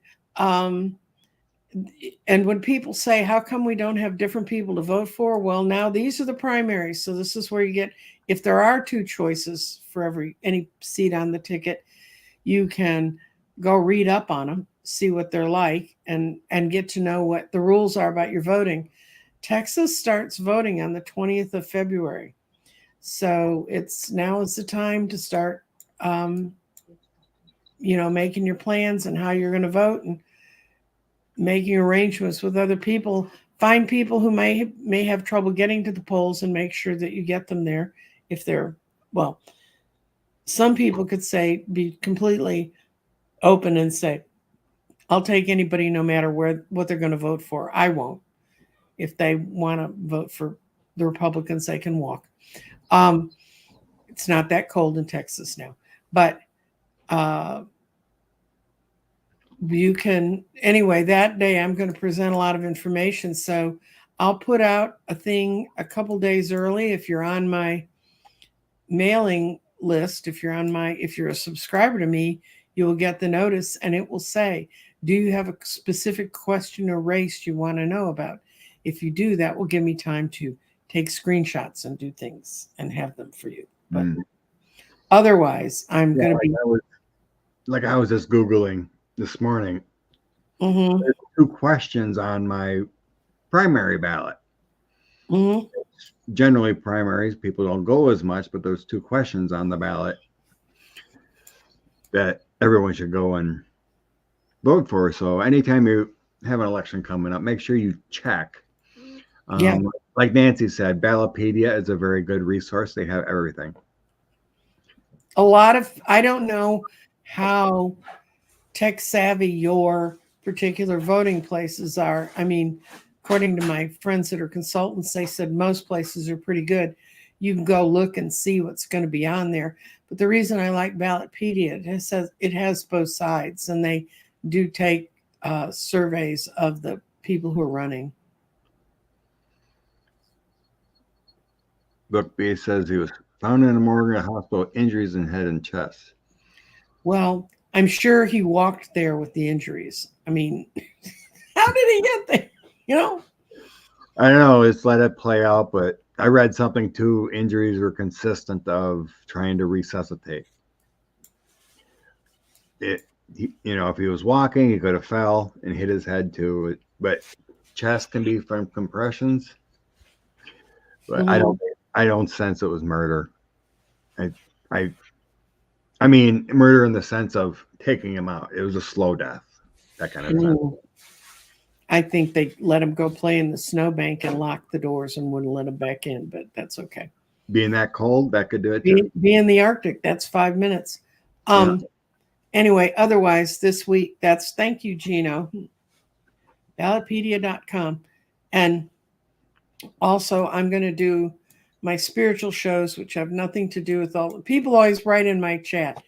when people say, how come we don't have different people to vote for? Well, now these are the primaries. So this is where you get, if there are two choices for any seat on the ticket, you can go read up on them, see what they're like, and get to know what the rules are about your voting. Texas starts voting on the 20th of February. So now is the time to start, making your plans and how you're going to vote and making arrangements with other people. Find people who may have trouble getting to the polls and make sure that you get them there. Some people could be completely open and say, I'll take anybody no matter what they're going to vote for. I won't. If they want to vote for the Republicans, they can walk. It's not that cold in Texas now, but you can, anyway, that day I'm going to present a lot of information. So I'll put out a thing a couple days early. If you're on my mailing list, if you're a subscriber to me, you will get the notice and it will say, do you have a specific question or race you want to know about? If you do, that will give me time to take screenshots and do things and have them for you. But otherwise, I'm going to be I was just Googling this morning. There's 2 questions on my primary ballot. Generally, primaries, people don't go as much, but there's 2 questions on the ballot that everyone should go and vote for. So anytime you have an election coming up, make sure you check. Like Nancy said, Ballotpedia is a very good resource. They have everything. I don't know how tech savvy your particular voting places are. I mean, according to my friends that are consultants, they said most places are pretty good. You can go look and see what's going to be on there. But the reason I like Ballotpedia, it has both sides, and they do take surveys of the people who are running. Book B says he was found in a Morgan hospital, injuries in head and chest. Well, I'm sure he walked there with the injuries. I mean, how did he get there? You know? I don't know. Let's let it play out. But I read something too. Injuries were consistent of trying to resuscitate. If he was walking, he could have fell and hit his head too. But chest can be from compressions. But I don't sense it was murder. I mean, murder in the sense of taking him out. It was a slow death, that kind of sense. I think they let him go play in the snowbank and lock the doors and wouldn't let him back in, but that's okay. Being that cold, that could do it too. Be in the Arctic, that's 5 minutes. Anyway, otherwise this week, thank you, Gino. Ballotpedia.com. And also I'm going to do my spiritual shows, which have nothing to do with all. People always write in my chat,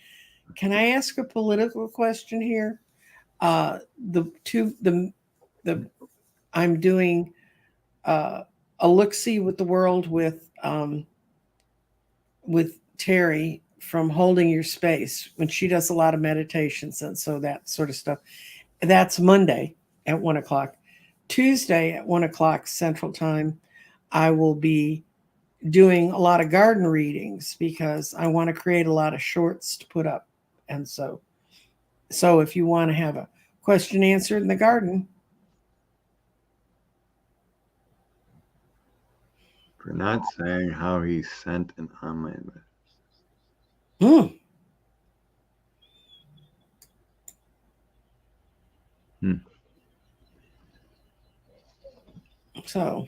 can I ask a political question here? I'm doing a look-see with the world with Terry from Holding Your Space, when she does a lot of meditations and so that sort of stuff. That's Monday at 1:00. Tuesday at 1:00 Central Time, I will be doing a lot of garden readings because I want to create a lot of shorts to put up. And so if you want to have a question answered in the garden. For not saying how he sent an online message. So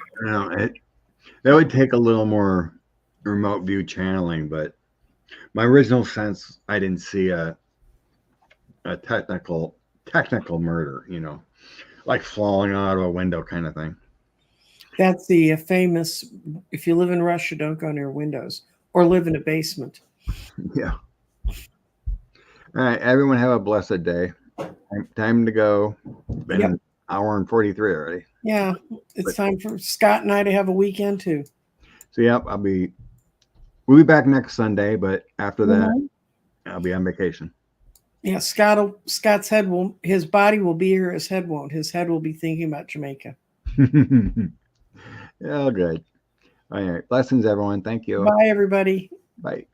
that would take a little more remote view channeling, but my original sense, I didn't see a technical murder, like falling out of a window kind of thing. That's the famous, if you live in Russia, don't go near windows or live in a basement. Yeah. All right, everyone have a blessed day. Time to go. Been an hour and 43 already. Yeah, it's time for Scott and I to have a weekend too. So we'll be back next Sunday, but after that, I'll be on vacation. Yeah, Scott's his body will be here, his head won't. His head will be thinking about Jamaica. Yeah, good. All right. Blessings, everyone. Thank you. Bye, everybody. Bye.